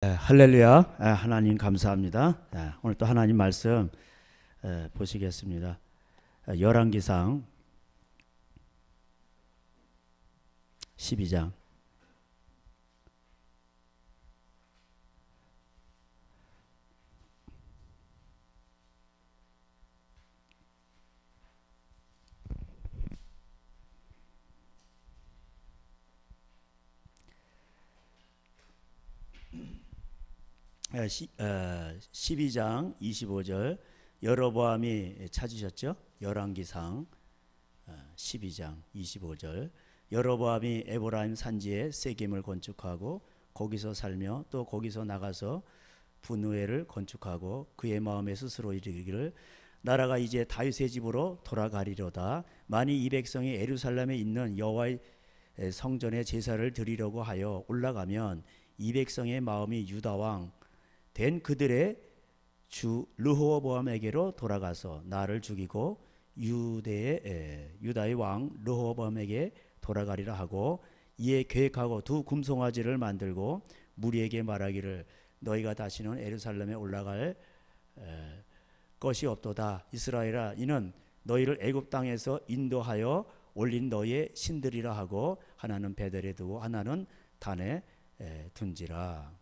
할렐루야. 하나님 감사합니다. 오늘 또 하나님 말씀 보시겠습니다. 열왕기상 12장. 에, 12장 25절. 여로보암이 찾으셨죠? 열왕기상 12장 25절. 여로보암이 에브라임 산지에 세겜을 건축하고 거기서 살며 또 거기서 나가서 분우엘을 건축하고 그의 마음에 스스로 이르기를 나라가 이제 다윗의 집으로 돌아가리로다. 만일 이 백성이 예루살렘에 있는 여호와의 성전에 제사를 드리려고 하여 올라가면 이 백성의 마음이 유다 왕 된 그들의 주 르호보암에게로 돌아가서 나를 죽이고 유다의 왕 르호보암에게 돌아가리라 하고, 이에 계획하고 두 금송아지를 만들고 무리에게 말하기를 너희가 다시는 예루살렘에 올라갈 것이 없도다. 이스라엘아, 이는 너희를 애굽 땅에서 인도하여 올린 너희의 신들이라 하고, 하나는 베델에 두고 하나는 단에 둔지라.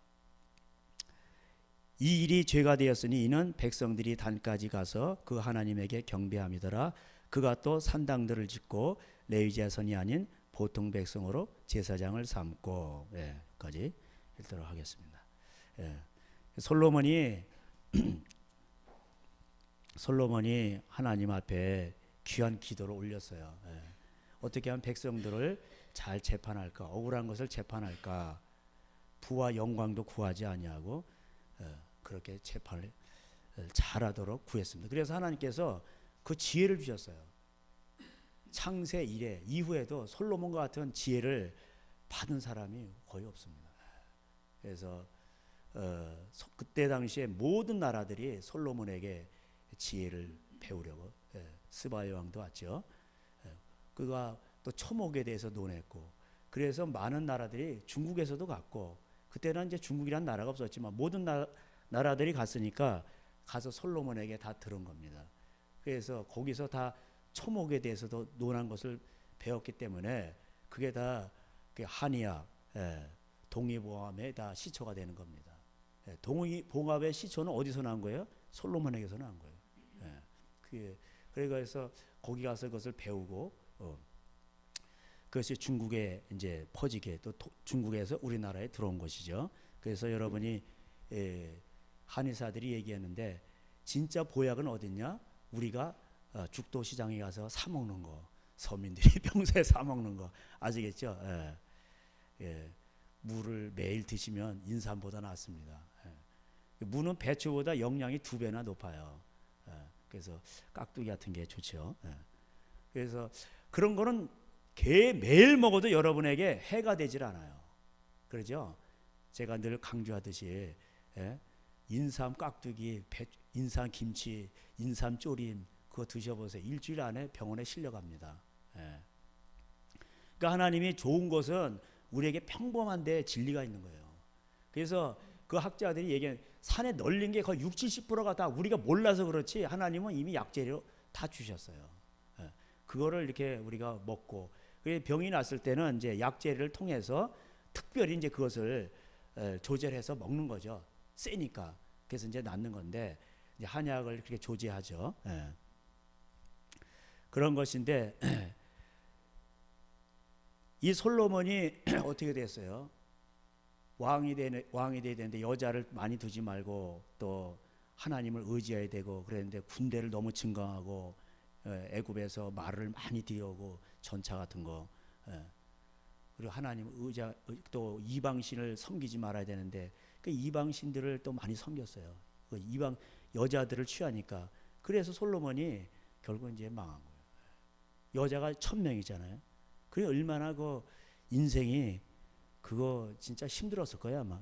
이 일이 죄가 되었으니 이는 백성들이 단까지 가서 그 하나님에게 경배함이더라. 그가 또 산당들을 짓고 레위 자손이 아닌 보통 백성으로 제사장을 삼고, 까지 읽도록 하겠습니다. 솔로몬이 하나님 앞에 귀한 기도를 올렸어요. 어떻게 하면 백성들을 잘 재판할까, 억울한 것을 재판할까, 부와 영광도 구하지 아니하고 그렇게 재판을 잘하도록 구했습니다. 그래서 하나님께서 그 지혜를 주셨어요. 창세 이래 이후에도 솔로몬과 같은 지혜를 받은 사람이 거의 없습니다. 그래서 그때 당시에 모든 나라들이 솔로몬에게 지혜를 배우려고, 스바의 왕도 왔죠. 그가 또 초목에 대해서 논했고, 그래서 많은 나라들이 중국에서도 갔고, 그때는 이제 중국이란 나라가 없었지만 모든 나라들이 갔으니까 가서 솔로몬에게 다 들은 겁니다. 그래서 거기서 다 초목에 대해서도 논한 것을 배웠기 때문에 그게 다 한의학, 동의보감에 다 시초가 되는 겁니다. 동의보감의 시초는 어디서 난 거예요? 솔로몬에게서 난 거예요. 그래서 거기 가서 그것을 배우고, 그것이 중국에 이제 퍼지게, 또 중국에서 우리나라에 들어온 것이죠. 그래서 여러분이 한의사들이 얘기했는데, 진짜 보약은 어딨냐? 우리가 죽도 시장에 가서 사 먹는 거, 서민들이 평소에 사 먹는 거 아시겠죠? 무를 매일 드시면 인삼보다 낫습니다. 무는 배추보다 영양이 2배나 높아요. 그래서 깍두기 같은 게 좋죠. 그래서 그런 거는 매일 먹어도 여러분에게 해가 되질 않아요. 그러죠? 제가 늘 강조하듯이, 인삼 깍두기, 인삼 김치, 인삼 조림, 그거 드셔보세요. 일주일 안에 병원에 실려갑니다. 그러니까 하나님이 좋은 것은 우리에게 평범한데 진리가 있는 거예요. 그래서 그 학자들이 얘기한 산에 널린 게 거의 60~70%가 다 우리가 몰라서 그렇지, 하나님은 이미 약재료 다 주셨어요. 그거를 이렇게 우리가 먹고, 병이 났을 때는 이제 약재를 통해서 특별히 이제 그것을 조절해서 먹는 거죠. 세니까. 그래서 이제 낫는 건데, 이제 한약을 그렇게 조제하죠. 그런 것인데, 이 솔로몬이 어떻게 됐어요? 왕이 돼야 되는데 여자를 많이 두지 말고 또 하나님을 의지해야 되고, 그랬는데 군대를 너무 증강하고, 애굽에서 말을 많이 들여오고 전차 같은 거, 그리고 하나님 또 이방신을 섬기지 말아야 되는데 그 이방신들을 또 많이 섬겼어요. 그 이방 여자들을 취하니까. 그래서 솔로몬이 결국 이제 망한 거예요. 여자가 1000명이잖아요. 그게 얼마나 그 인생이 그거 진짜 힘들었을 거야 아마.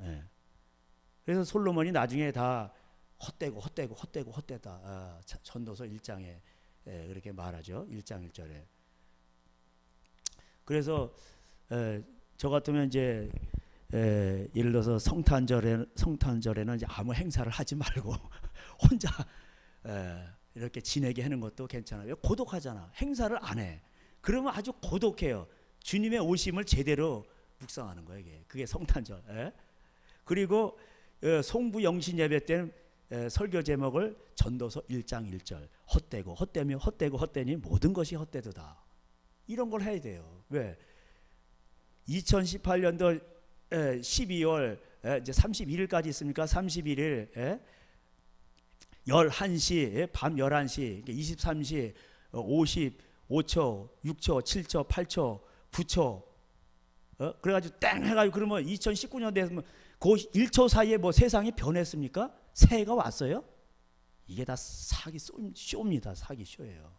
그래서 솔로몬이 나중에 다 헛되다. 전도서 1장에 그렇게 말하죠. 1장 1절에. 그래서 저 같으면 이제 예를 들어서 성탄절에는 이제 아무 행사를 하지 말고 혼자 이렇게 지내게 하는 것도 괜찮아요. 고독하잖아. 행사를 안 해. 그러면 아주 고독해요. 주님의 오심을 제대로 묵상하는 거예요. 그게 성탄절. 그리고 송부 영신 예배 때는 설교 제목을 전도서 1장 1절 헛되고 헛되며 헛되고 헛되니 모든 것이 헛되도다. 이런 걸 해야 돼요. 왜? 2018년도 12월 이제 31일까지 있습니까? 31일 11시 밤 11시 23시 55초 6초 7초 8초 9초 그래가지고 땡 해가지고 그러면 2019년 되면 그 1초 사이에 뭐 세상이 변했습니까? 새해가 왔어요? 이게 다 사기 쇼입니다. 사기 쇼예요.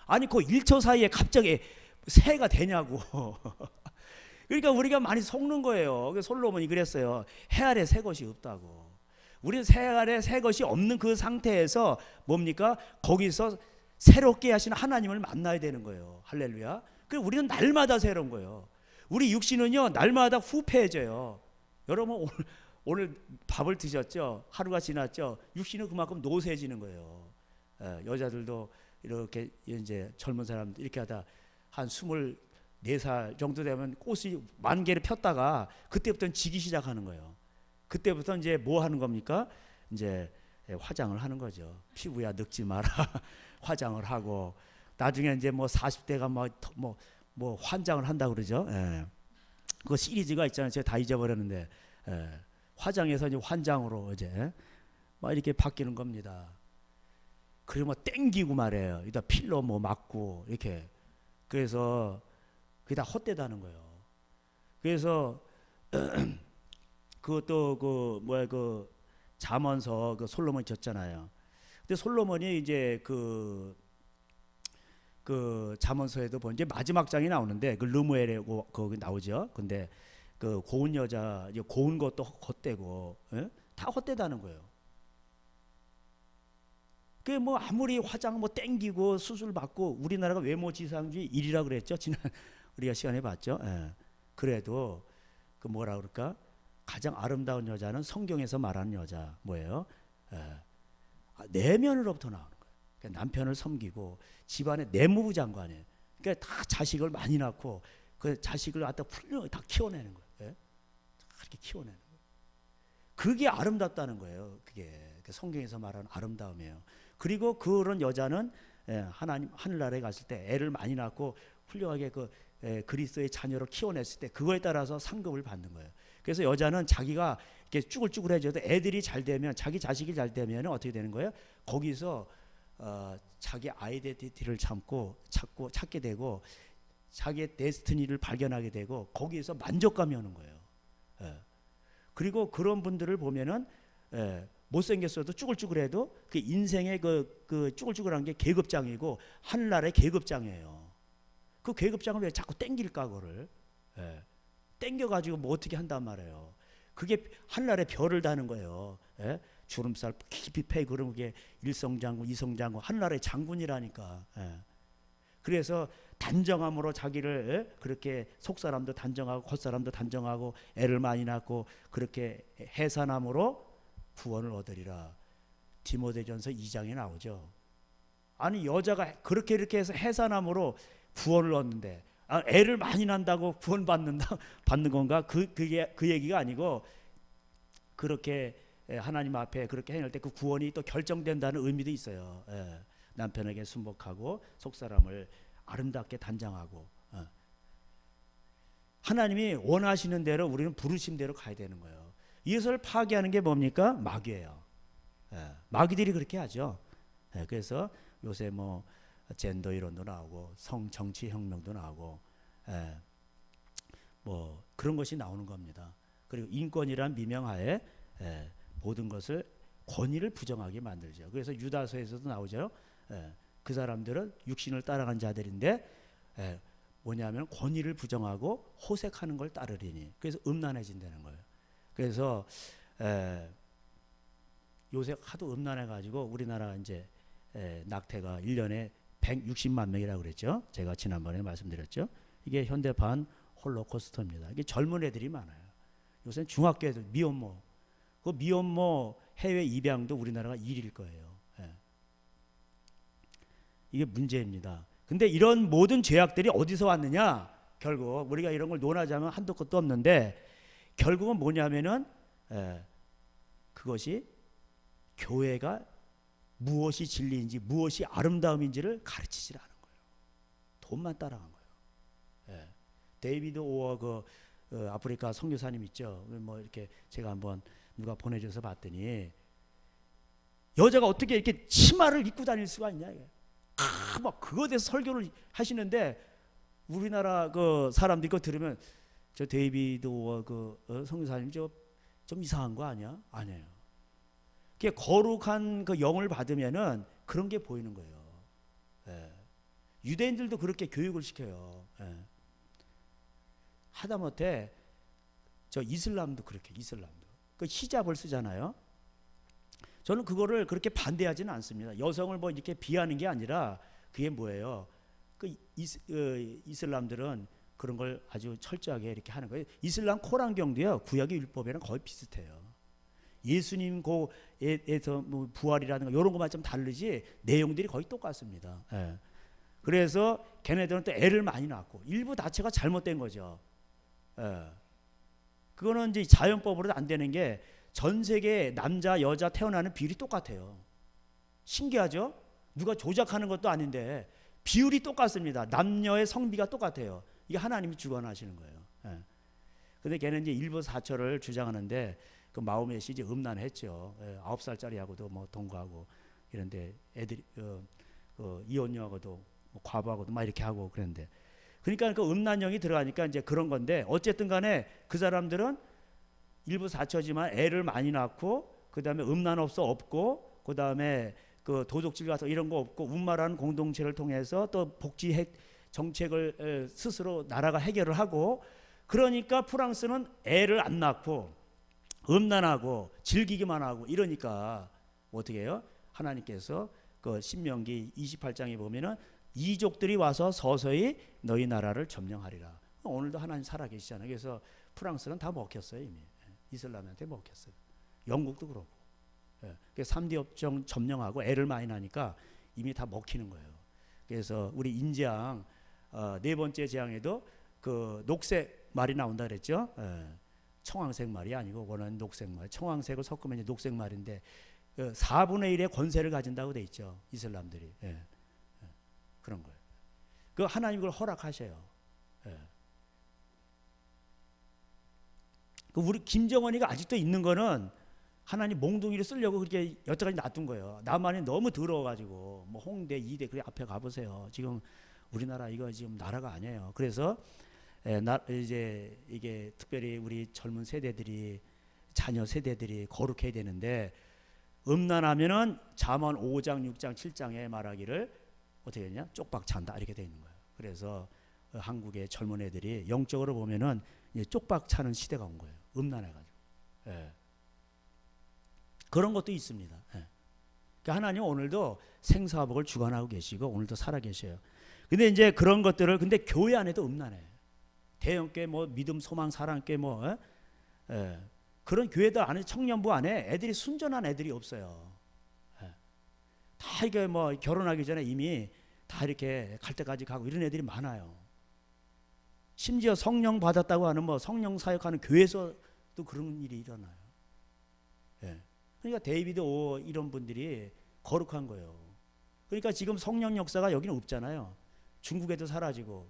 아니 그 1초 사이에 갑자기 새해가 되냐고. 그러니까 우리가 많이 속는 거예요. 솔로몬이 그랬어요. 해 아래 새 것이 없다고. 우리는 새 아래 새 것이 없는 그 상태에서 뭡니까? 거기서 새롭게 하시는 하나님을 만나야 되는 거예요. 할렐루야. 그리고 우리는 날마다 새로운 거예요. 우리 육신은요 날마다 후패해져요. 여러분 오늘 밥을 드셨죠? 하루가 지났죠? 육신은 그만큼 노쇠해지는 거예요. 여자들도 이렇게 이제 젊은 사람들 이렇게 하다 한 24살 정도 되면 꽃이 만 개를 폈다가 그때부터는 지기 시작하는 거예요. 그때부터 이제 뭐 하는 겁니까? 이제 화장을 하는 거죠. 피부야 늙지 마라. 화장을 하고 나중에 이제 뭐 40대가 뭐 환장을 한다고 그러죠. 그 시리즈가 있잖아요. 제가 다 잊어버렸는데 화장에서 이제 환장으로 이제 막 이렇게 바뀌는 겁니다. 그리고 뭐 땡기고 말이에요. 이따 필러 뭐 맞고 이렇게. 그래서 그게 다 헛되다는 거예요. 그래서 그것도 그 잠언서 그 솔로몬이 졌잖아요. 근데 솔로몬이 이제 그 잠언서에도 보면 이제 마지막 장이 나오는데 그 르무엘에 거기 나오죠. 근데 그 고운 여자 이제 고운 것도 헛되고 다 헛되다는 거예요. 그 뭐 아무리 화장 뭐 땡기고 수술 받고 우리나라가 외모 지상주의 1위라 그랬죠. 지난 우리가 시간에 봤죠. 그래도 그 뭐라 그럴까? 가장 아름다운 여자는 성경에서 말하는 여자 뭐예요? 내면으로부터 나오는 거예요. 그러니까 남편을 섬기고 집안의 내무부 장관이에요. 그러니까 다 자식을 많이 낳고 그 자식을 갖다 훌륭하게 다 키워내는 거예요. 그렇게 키워내는 거예요. 그게 아름답다는 거예요. 그게 성경에서 말하는 아름다움이에요. 그리고 그런 여자는 하나님 하늘나라에 갔을 때 애를 많이 낳고 훌륭하게 그리스도의 자녀로 키워냈을 때 그거에 따라서 상급을 받는 거예요. 그래서 여자는 자기가 이렇게 쭈글쭈글해져도 애들이 잘 되면 자기 자식이 잘 되면 어떻게 되는 거예요? 거기서 자기 아이덴티티를 찾게 되고 자기의 데스티니를 발견하게 되고 거기에서 만족감이 오는 거예요. 그리고 그런 분들을 보면은 못생겼어도 쭈글쭈글해도 그 인생의 그 쭈글쭈글한 게 계급장이고 하늘나라의 계급장이에요. 그 계급장을 왜 자꾸 땡길까 그거를 땡겨가지고 뭐 어떻게 한단 말이에요. 그게 하늘나라의 별을 다는 거예요. 주름살 깊이 패고 그러면 그게 일성장군 이성장군 하늘나라의 장군이라니까. 그래서 단정함으로 자기를 그렇게 속사람도 단정하고 겉사람도 단정하고 애를 많이 낳고 그렇게 해산함으로 구원을 얻으리라. 디모데전서 2장에 나오죠. 아니 여자가 그렇게 이렇게 해서 해산함으로 구원을 얻는데 애를 많이 낳는다고 구원 받는 건가? 그 얘기가 아니고 그렇게 하나님 앞에 그렇게 행할 때 그 구원이 또 결정된다는 의미도 있어요. 남편에게 순복하고 속사람을 아름답게 단장하고 하나님이 원하시는 대로 우리는 부르심 대로 가야 되는 거예요. 이것을 파괴하는 게 뭡니까? 마귀예요. 마귀들이 그렇게 하죠. 그래서 요새 뭐 젠더 이론도 나오고 성정치 혁명도 나오고 뭐 그런 것이 나오는 겁니다. 그리고 인권이란 미명하에 모든 것을 권위를 부정하게 만들죠. 그래서 유다서에서도 나오죠. 그 사람들은 육신을 따라간 자들인데 뭐냐면 권위를 부정하고 호색하는 걸 따르리니 그래서 음란해진다는 거예요. 그래서 요새 하도 음란해가지고 우리나라 이제 낙태가 1년에 160만 명이라고 그랬죠. 제가 지난번에 말씀드렸죠. 이게 현대판 홀로코스터입니다. 이게 젊은 애들이 많아요. 요새는 중학교에도 미혼모, 그 미혼모 해외 입양도 우리나라가 1위일 거예요. 예. 이게 문제입니다. 근데 이런 모든 죄악들이 어디서 왔느냐? 결국 우리가 이런 걸 논하자면 한도 끝도 없는데 결국은 뭐냐면은 그것이 교회가 무엇이 진리인지 무엇이 아름다움인지를 가르치질 않은 거예요. 돈만 따라간 거예요. 데이비드 오어 아프리카 선교사님 있죠. 뭐 이렇게 제가 한번 누가 보내줘서 봤더니 여자가 어떻게 이렇게 치마를 입고 다닐 수가 있냐 이게. 막 그거에 대해서 설교를 하시는데 우리나라 그 사람들이 그거 들으면 저 데이비드 오어 선교사님 좀 이상한 거 아니야? 아니에요. 그게 거룩한 그 영을 받으면은 그런 게 보이는 거예요. 유대인들도 그렇게 교육을 시켜요. 하다못해 저 이슬람도 그렇게 이슬람도 그 히잡을 쓰잖아요. 저는 그거를 그렇게 반대하지는 않습니다. 여성을 뭐 이렇게 비하는 게 아니라 그게 뭐예요? 이슬람들은 그런 걸 아주 철저하게 이렇게 하는 거예요. 이슬람 코란경도요 구약의 율법이랑 거의 비슷해요. 예수님 고에서 뭐 부활이라든가 이런 것만 좀 다르지 내용들이 거의 똑같습니다. 그래서 걔네들은 또 애를 많이 낳고 일부 자체가 잘못된 거죠. 그거는 이제 자연법으로도 안 되는 게 전 세계 남자 여자 태어나는 비율이 똑같아요. 신기하죠? 누가 조작하는 것도 아닌데 비율이 똑같습니다. 남녀의 성비가 똑같아요. 이게 하나님이 주관하시는 거예요. 근데 걔는 이제 일부 사처를 주장하는데 그 마음의 메시지 음란했죠. 9살짜리하고도 뭐 동거하고 이런데 애들이 이혼녀하고도 뭐 과부하고도 막 이렇게 하고 그랬는데 그러니까 그 음란령이 들어가니까 이제 그런 건데 어쨌든 간에 그 사람들은 일부 사처지만 애를 많이 낳고 그다음에 음란업소 없고 그다음에 그 도둑질 같은 이런 거 없고 운마라는 공동체를 통해서 또 복지 정책을 스스로 나라가 해결을 하고 그러니까 프랑스는 애를 안 낳고 음란하고 즐기기만 하고 이러니까 어떻게 해요? 하나님께서 그 신명기 28장에 보면은 이족들이 와서 서서히 너희 나라를 점령하리라. 오늘도 하나님 살아계시잖아요. 그래서 프랑스는 다 먹혔어요 이미. 이슬람한테 먹혔어요. 영국도 그렇고. 3D 업종 점령하고 애를 많이 낳으니까 이미 다 먹히는 거예요. 그래서 우리 인재앙 네 번째 재앙에도 그 녹색 말이 나온다 그랬죠. 청황색 말이 아니고 원하는 녹색 말. 청황색을 섞으면 이제 녹색 말인데 4분의 1의 권세를 가진다고 돼 있죠. 이슬람들이. 그런 거예요. 그 하나님 그걸 허락하셔요. 그 우리 김정은이가 아직도 있는 거는 하나님 몽둥이를 쓰려고 그렇게 여태까지 놔둔 거예요. 남한이 너무 더러워가지고 뭐 홍대, 이대 그 앞에 가보세요. 지금 우리나라 이거 지금 나라가 아니에요. 그래서 이제 이게 특별히 우리 젊은 세대들이 자녀 세대들이 거룩해야 되는데 음란하면은 잠언 5장, 6장, 7장에 말하기를 어떻게 되냐? 쪽박 찬다 이렇게 돼 있는 거예요. 그래서 한국의 젊은 애들이 영적으로 보면은 쪽박 차는 시대가 온 거예요. 음란해가지고. 그런 것도 있습니다. 그러니까 하나님 오늘도 생사복을 주관하고 계시고 오늘도 살아 계셔요. 근데 이제 그런 것들을 근데 교회 안에도 음란해. 대형교회 뭐 믿음 소망 사랑교회 뭐 그런 교회들 안에 청년부 안에 애들이 순전한 애들이 없어요. 다 이게 뭐 결혼하기 전에 이미 다 이렇게 갈 때까지 가고 이런 애들이 많아요. 심지어 성령 받았다고 하는 뭐 성령 사역하는 교회에서도 그런 일이 일어나요. 그러니까 데이비드 오 이런 분들이 거룩한 거예요. 그러니까 지금 성령 역사가 여기는 없잖아요. 중국에도 사라지고.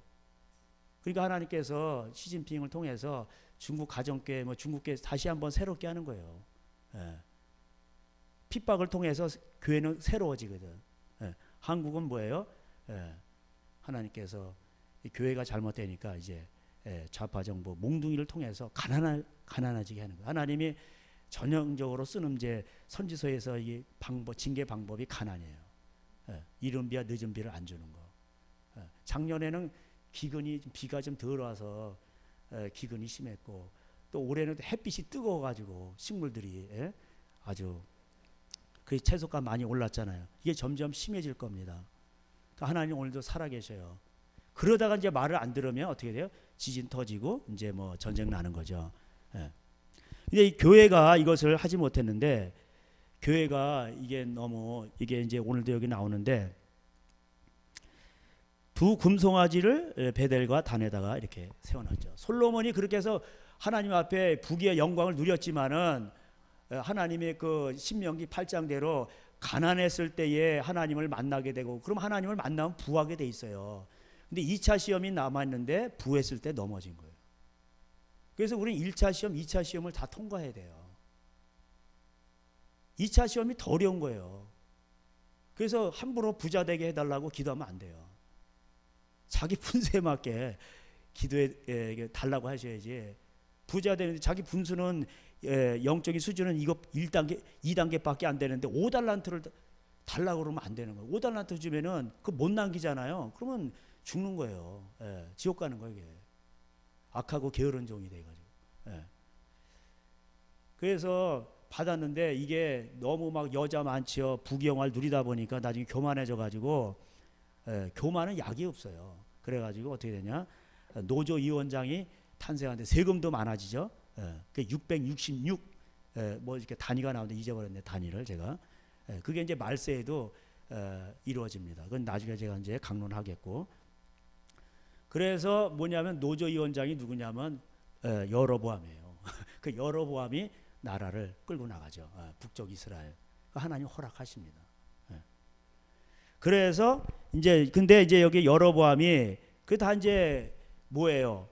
그러니까 하나님께서 시진핑을 통해서 중국 가정교회 뭐 중국교회 다시 한번 새롭게 하는 거예요. 핍박을 통해서 교회는 새로워지거든. 한국은 뭐예요? 하나님께서 교회가 잘못되니까 이제 좌파 정부 몽둥이를 통해서 가난해지게 하는 거예요. 하나님이 전형적으로 쓰는 이제 선지서에서 이 징계 방법이 가난이에요. 이른 비와 늦은 비를 안 주는 거. 작년에는 비가 좀 덜 와서 기근이 심했고 또 올해는 햇빛이 뜨거워가지고 식물들이 아주 그 채소가 많이 올랐잖아요. 이게 점점 심해질 겁니다. 그러니까 하나님 오늘도 살아계셔요. 그러다가 이제 말을 안 들으면 어떻게 돼요? 지진 터지고 이제 뭐 전쟁 나는 거죠. 근데 이 교회가 이것을 하지 못했는데, 교회가 이게 너무, 이게 이제 오늘도 여기 나오는데, 두 금송아지를 베델과 단에다가 이렇게 세워놨죠. 솔로몬이 그렇게 해서 하나님 앞에 부귀의 영광을 누렸지만은, 하나님의 그 신명기 8장대로 가난했을 때에 하나님을 만나게 되고, 그럼 하나님을 만나면 부하게 돼 있어요. 근데 2차 시험이 남았는데 부했을 때 넘어진 거예요. 그래서 우리는 1차 시험, 2차 시험을 다 통과해야 돼요. 2차 시험이 더 어려운 거예요. 그래서 함부로 부자 되게 해달라고 기도하면 안 돼요. 자기 분수에 맞게 기도해 달라고 하셔야지. 부자 되는데 자기 분수는 영적인 수준은 이거 1단계, 2단계밖에 안 되는데 5달란트를 달라고 그러면 안 되는 거예요. 5달란트 주면은 그거 못 남기잖아요. 그러면 죽는 거예요. 지옥 가는 거예요. 이게. 악하고 게으른 종이 돼가지고. 그래서 받았는데 이게 너무 막 여자 많지요. 부귀영화를 누리다 보니까 나중에 교만해져가지고, 교만은 약이 없어요. 그래가지고 어떻게 되냐? 노조위원장이 탄생하는데 세금도 많아지죠. 그 666, 뭐 이렇게 단위가 나오는데 잊어버렸네, 단위를 제가. 그게 이제 말세에도 이루어집니다. 그건 나중에 제가 이제 강론하겠고. 그래서 뭐냐면 노조위원장이 누구냐면 여로보암이에요. 그 여로보암이 나라를 끌고 나가죠. 북쪽 이스라엘. 하나님 허락하십니다. 그래서 이제 근데 이제 여기 여로보암이 그 다 이제 뭐예요?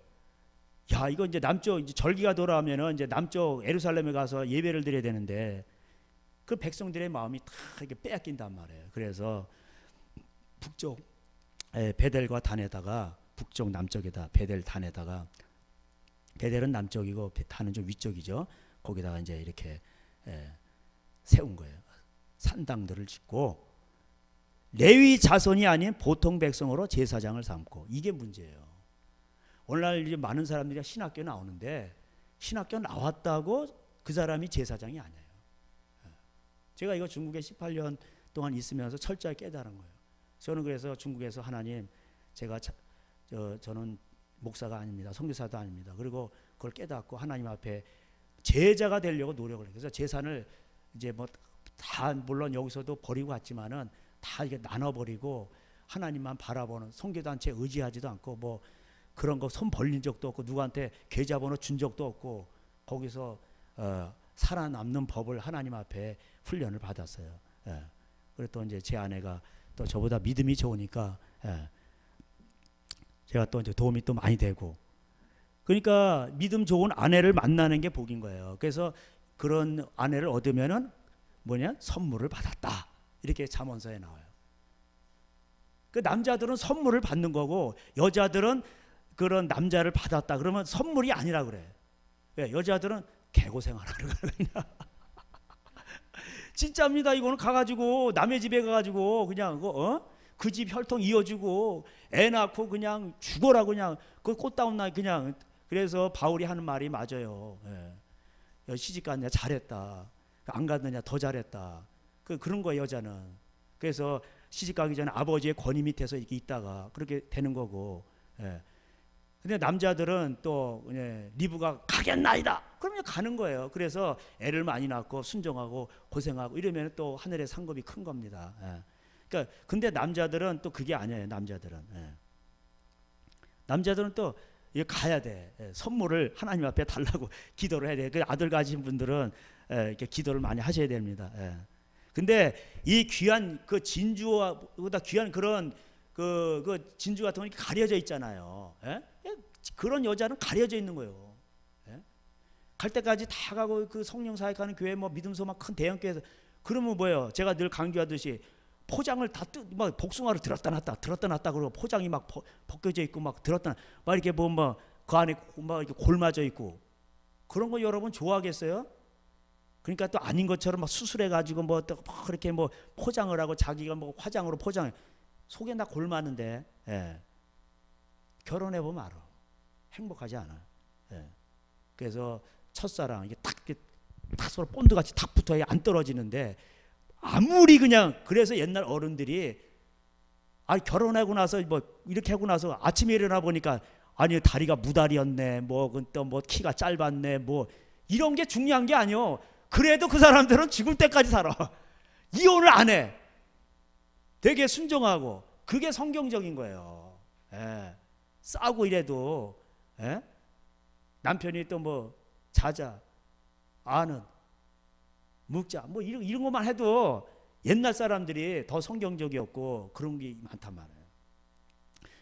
야, 이거 이제 남쪽 이제 절기가 돌아오면은 이제 남쪽 예루살렘에 가서 예배를 드려야 되는데 그 백성들의 마음이 다 이렇게 빼앗긴단 말이에요. 그래서 북쪽 베델과 단에다가, 북쪽 남쪽에다 베델 단에다가, 베델은 남쪽이고 단은 좀 위쪽이죠. 거기다가 이제 이렇게 세운 거예요. 산당들을 짓고 레위 자손이 아닌 보통 백성으로 제사장을 삼고. 이게 문제예요. 오늘날 이제 많은 사람들이 신학교 나오는데 신학교 나왔다고 그 사람이 제사장이 아니에요. 제가 이거 중국에 18년 동안 있으면서 철저히 깨달은 거예요. 저는 그래서 중국에서 하나님, 저는 목사가 아닙니다. 선교사도 아닙니다. 그리고 그걸 깨닫고 하나님 앞에 제자가 되려고 노력을 해요. 그래서 재산을 이제 뭐 다 물론 여기서도 버리고 갔지만은 다 이게 나눠버리고 하나님만 바라보는, 선교단체 의지하지도 않고 뭐 그런 거 손 벌린 적도 없고 누구한테 계좌번호 준 적도 없고 거기서 살아남는 법을 하나님 앞에 훈련을 받았어요. 그리고 또 이제 제 아내가 또 저보다 믿음이 좋으니까 제가 또 이제 도움이 또 많이 되고, 그러니까 믿음 좋은 아내를 만나는 게 복인 거예요. 그래서 그런 아내를 얻으면은 뭐냐? 선물을 받았다. 이렇게 잠언서에 나와요. 그 남자들은 선물을 받는 거고 여자들은 그런 남자를 받았다 그러면 선물이 아니라 그래. 왜? 여자들은 개고생하라는 거야. 진짜입니다. 이거는 가가지고 남의 집에 가가지고 그냥 그 집 혈통 이어주고 애 낳고 그냥 죽어라, 그냥 그 꽃다운 날 그냥. 그래서 바울이 하는 말이 맞아요. 시집 갔냐 잘했다, 안 갔느냐 더 잘했다. 그런 거야 여자는. 그래서 시집 가기 전에 아버지의 권위 밑에서 이렇게 있다가 그렇게 되는 거고. 근데 남자들은 또 리브가 가겠나이다 그러면 가는 거예요. 그래서 애를 많이 낳고 순종하고 고생하고 이러면 또 하늘의 상급이 큰 겁니다. 그러니까 근데 남자들은 또 그게 아니에요. 남자들은 또 가야 돼. 선물을 하나님 앞에 달라고 기도를 해야 돼. 그 아들 가진 분들은 이렇게 기도를 많이 하셔야 됩니다. 근데 이 귀한 그 진주보다 귀한 그런 그 진주 같은 건 가려져 있잖아요. 그런 여자는 가려져 있는 거예요. 갈 때까지 다 가고 그 성령 사역하는 교회 뭐 믿음소 막 큰 대형 교회에서 그러면 뭐예요? 제가 늘 강조하듯이 포장을 다 막 복숭아를 들었다 놨다 그러고 포장이 막 벗겨져 있고 막 들었다 막 이렇게 보면 그 안에 막 이렇게 골마져 있고 그런 거 여러분 좋아하겠어요? 그러니까 또 아닌 것처럼 막 수술해 가지고 뭐 또 그렇게 뭐 포장을 하고 자기가 뭐 화장으로 포장해. 속에 다 골마는데 결혼해 보면 알아. 행복하지 않아. 그래서 첫사랑 이게 딱 서로 본드같이 탁 붙어야 안 떨어지는데 아무리 그냥. 그래서 옛날 어른들이 결혼하고 나서 뭐 이렇게 하고 나서 아침에 일어나 보니까 아니 다리가 무다리였네, 뭐 또 뭐 키가 짧았네, 뭐 이런 게 중요한 게 아니요. 그래도 그 사람들은 죽을 때까지 살아. 이혼을 안 해. 되게 순종하고. 그게 성경적인 거예요. 예. 싸우고 이래도, 예? 남편이 또 뭐 자자, 아는, 묵자, 뭐 이런 것만 해도 옛날 사람들이 더 성경적이었고 그런 게 많단 말이에요.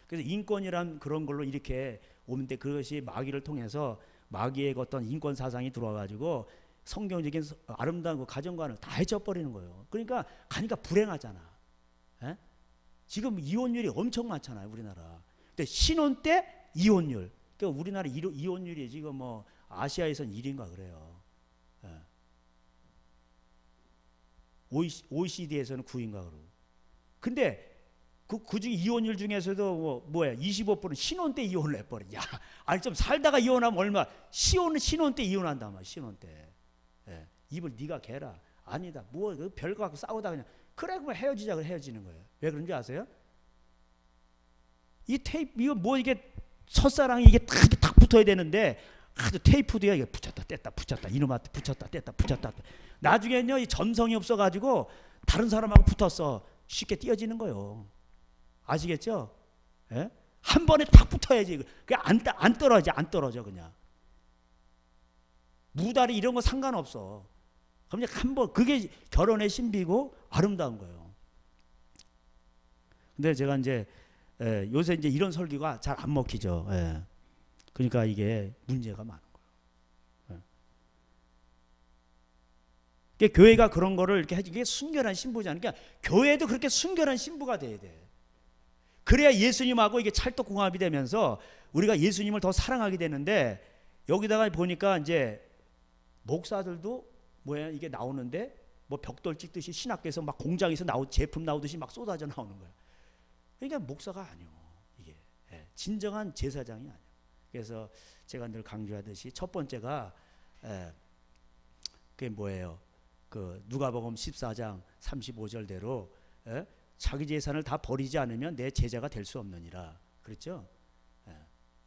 그래서 인권이란 그런 걸로 이렇게 오는데 그것이 마귀를 통해서 마귀의 어떤 인권 사상이 들어와가지고 성경적인 아름다운 그 가정관을 다 해쳐버리는 거예요. 그러니까 가니까 불행하잖아. 에? 지금 이혼율이 엄청 많잖아요, 우리나라. 근데 신혼 때 이혼율. 그러니까 우리나라 이혼율이 지금 뭐 아시아에선 1위인가 그래요. 에. OECD에서는 9위인가 그러고. 근데 그중 이혼율 중에서도 뭐야 25%는 신혼 때 이혼을 해버려. 야, 아니 좀 살다가 이혼하면 얼마? 신혼 때 이혼한단 말이야. 신혼 때. 예, 입을 네가 개라. 아니다. 뭐 별거 갖고 싸우다 그냥 그래 그럼 헤어지자 그래 헤어지는 거예요. 왜 그런지 아세요? 이 테이프 이거 뭐 이게 첫사랑이 이게 딱 붙어야 되는데 아주 테이프도야 이게 붙였다 뗐다 붙였다 이놈한테 붙였다 뗐다 붙였다. 나중에는요 이 점성이 없어가지고 다른 사람하고 붙었어 쉽게 띄어지는 거예요. 아시겠죠? 예? 한 번에 딱 붙어야지. 그냥 안 떨어져 그냥. 무다리 이런 거 상관없어. 그냥 한 번 그게 결혼의 신비고 아름다운 거예요. 근데 제가 이제 요새 이제 이런 설교가 잘 안 먹히죠. 예. 그러니까 이게 문제가 많은 거예요. 예. 교회가 그런 거를 이렇게 해주기 순결한 신부잖아요. 그러니까 교회도 그렇게 순결한 신부가 돼야 돼. 그래야 예수님하고 이게 찰떡궁합이 되면서 우리가 예수님을 더 사랑하게 되는데 여기다가 보니까 이제 목사들도 뭐야 이게 나오는데 뭐 벽돌 찍듯이 신학교에서 막 공장에서 제품 나오듯이 막 쏟아져 나오는 거야. 그러니까 목사가 아니요. 이게 진정한 제사장이 아니요. 그래서 제가 늘 강조하듯이 첫 번째가 그게 뭐예요? 그 누가복음 14장 35절대로 자기 재산을 다 버리지 않으면 내 제자가 될 수 없느니라. 그랬죠?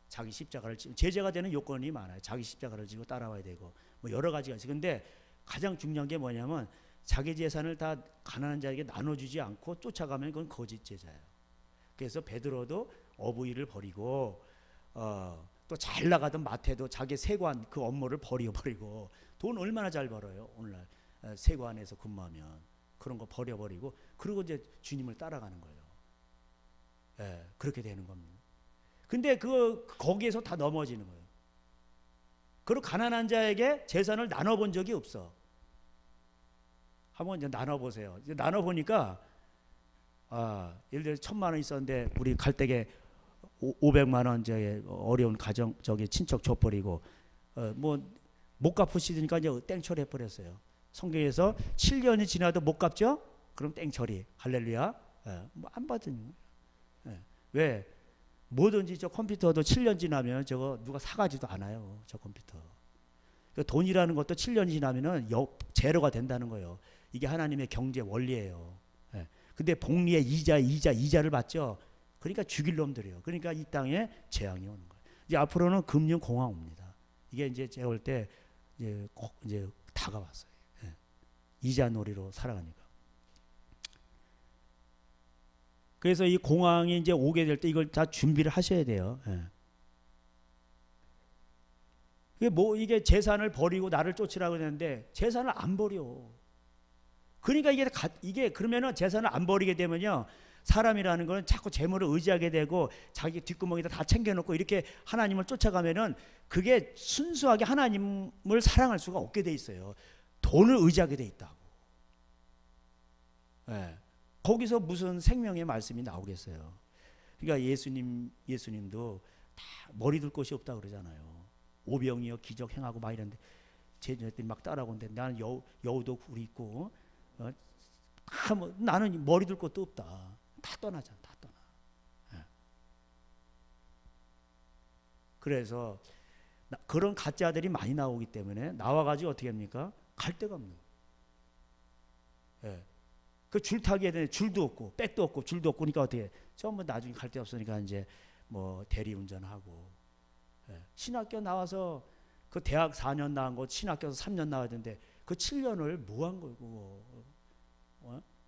자기 십자가를 지고 제자가 되는 요건이 많아요. 자기 십자가를 지고 따라와야 되고 뭐 여러 가지가 있어요. 근데 가장 중요한 게 뭐냐면 자기 재산을 다 가난한 자에게 나눠주지 않고 쫓아가면 그건 거짓 제자예요. 그래서 베드로도 어부일을 버리고 또 잘 나가던 마태도 자기 세관 그 업무를 버려버리고 돈 얼마나 잘 벌어요. 오늘날 세관에서 근무하면 그런 거 버려버리고 그리고 이제 주님을 따라가는 거예요. 그렇게 되는 겁니다. 근데 거기에서 다 넘어지는 거예요. 그리고 가난한 자에게 재산을 나눠본 적이 없어. 한번 이제 나눠보세요. 이제 나눠보니까 예를 들어 1,000만 원 있었는데 우리 갈 때에 500만 원 이제 어려운 가정 친척 줘버리고 뭐 못 갚으시니까 이제 땡처리 해버렸어요. 성경에서 7년이 지나도 못 갚죠? 그럼 땡처리. 할렐루야. 뭐 안 받은 거예요. 왜? 뭐든지 저 컴퓨터도 7년 지나면 저거 누가 사가지도 않아요. 저 컴퓨터. 돈이라는 것도 7년이 지나면은 제로가 된다는 거예요. 이게 하나님의 경제 원리예요. 근데 복리의 이자를 받죠. 그러니까 죽일 놈들이에요. 그러니까 이 땅에 재앙이 오는 거예요. 이제 앞으로는 금융 공황 옵니다. 이게 이제 제가 볼 때 이제 다가왔어요. 이자 놀이로 살아가니까. 그래서 이 공황이 이제 오게 될 때 이걸 다 준비를 하셔야 돼요. 이게 재산을 버리고 나를 쫓으라고 했는데 재산을 안 버려. 그러니까 이게 그러면은 재산을 안 버리게 되면요. 사람이라는 거는 자꾸 재물을 의지하게 되고 자기 뒷구멍에다 다 챙겨놓고 이렇게 하나님을 쫓아가면은 그게 순수하게 하나님을 사랑할 수가 없게 돼 있어요. 돈을 의지하게 돼 있다고. 거기서 무슨 생명의 말씀이 나오겠어요. 그러니까 예수님도 다 머리 둘 곳이 없다 그러잖아요. 오병이어 기적 행하고 막 이런데 제자들이 막 따라오는데 나는 여우도 굴이 있고 나는 머리 둘 곳도 없다. 다 떠나잖아. 다 떠나. 그래서 그런 가짜들이 많이 나오기 때문에 나와가지고 어떻게 합니까? 갈 데가 없는 거예요. 그 줄타기에 대해 줄도 없고 백도 없고 줄도 없고 그러니까 어떻게 전부 나중에 갈 데 없으니까 이제 뭐 대리운전하고 신학교 나와서 그 대학 4년 나온 거 신학교에서 3년 나와야 되는데 그 7년을 뭐 한 거고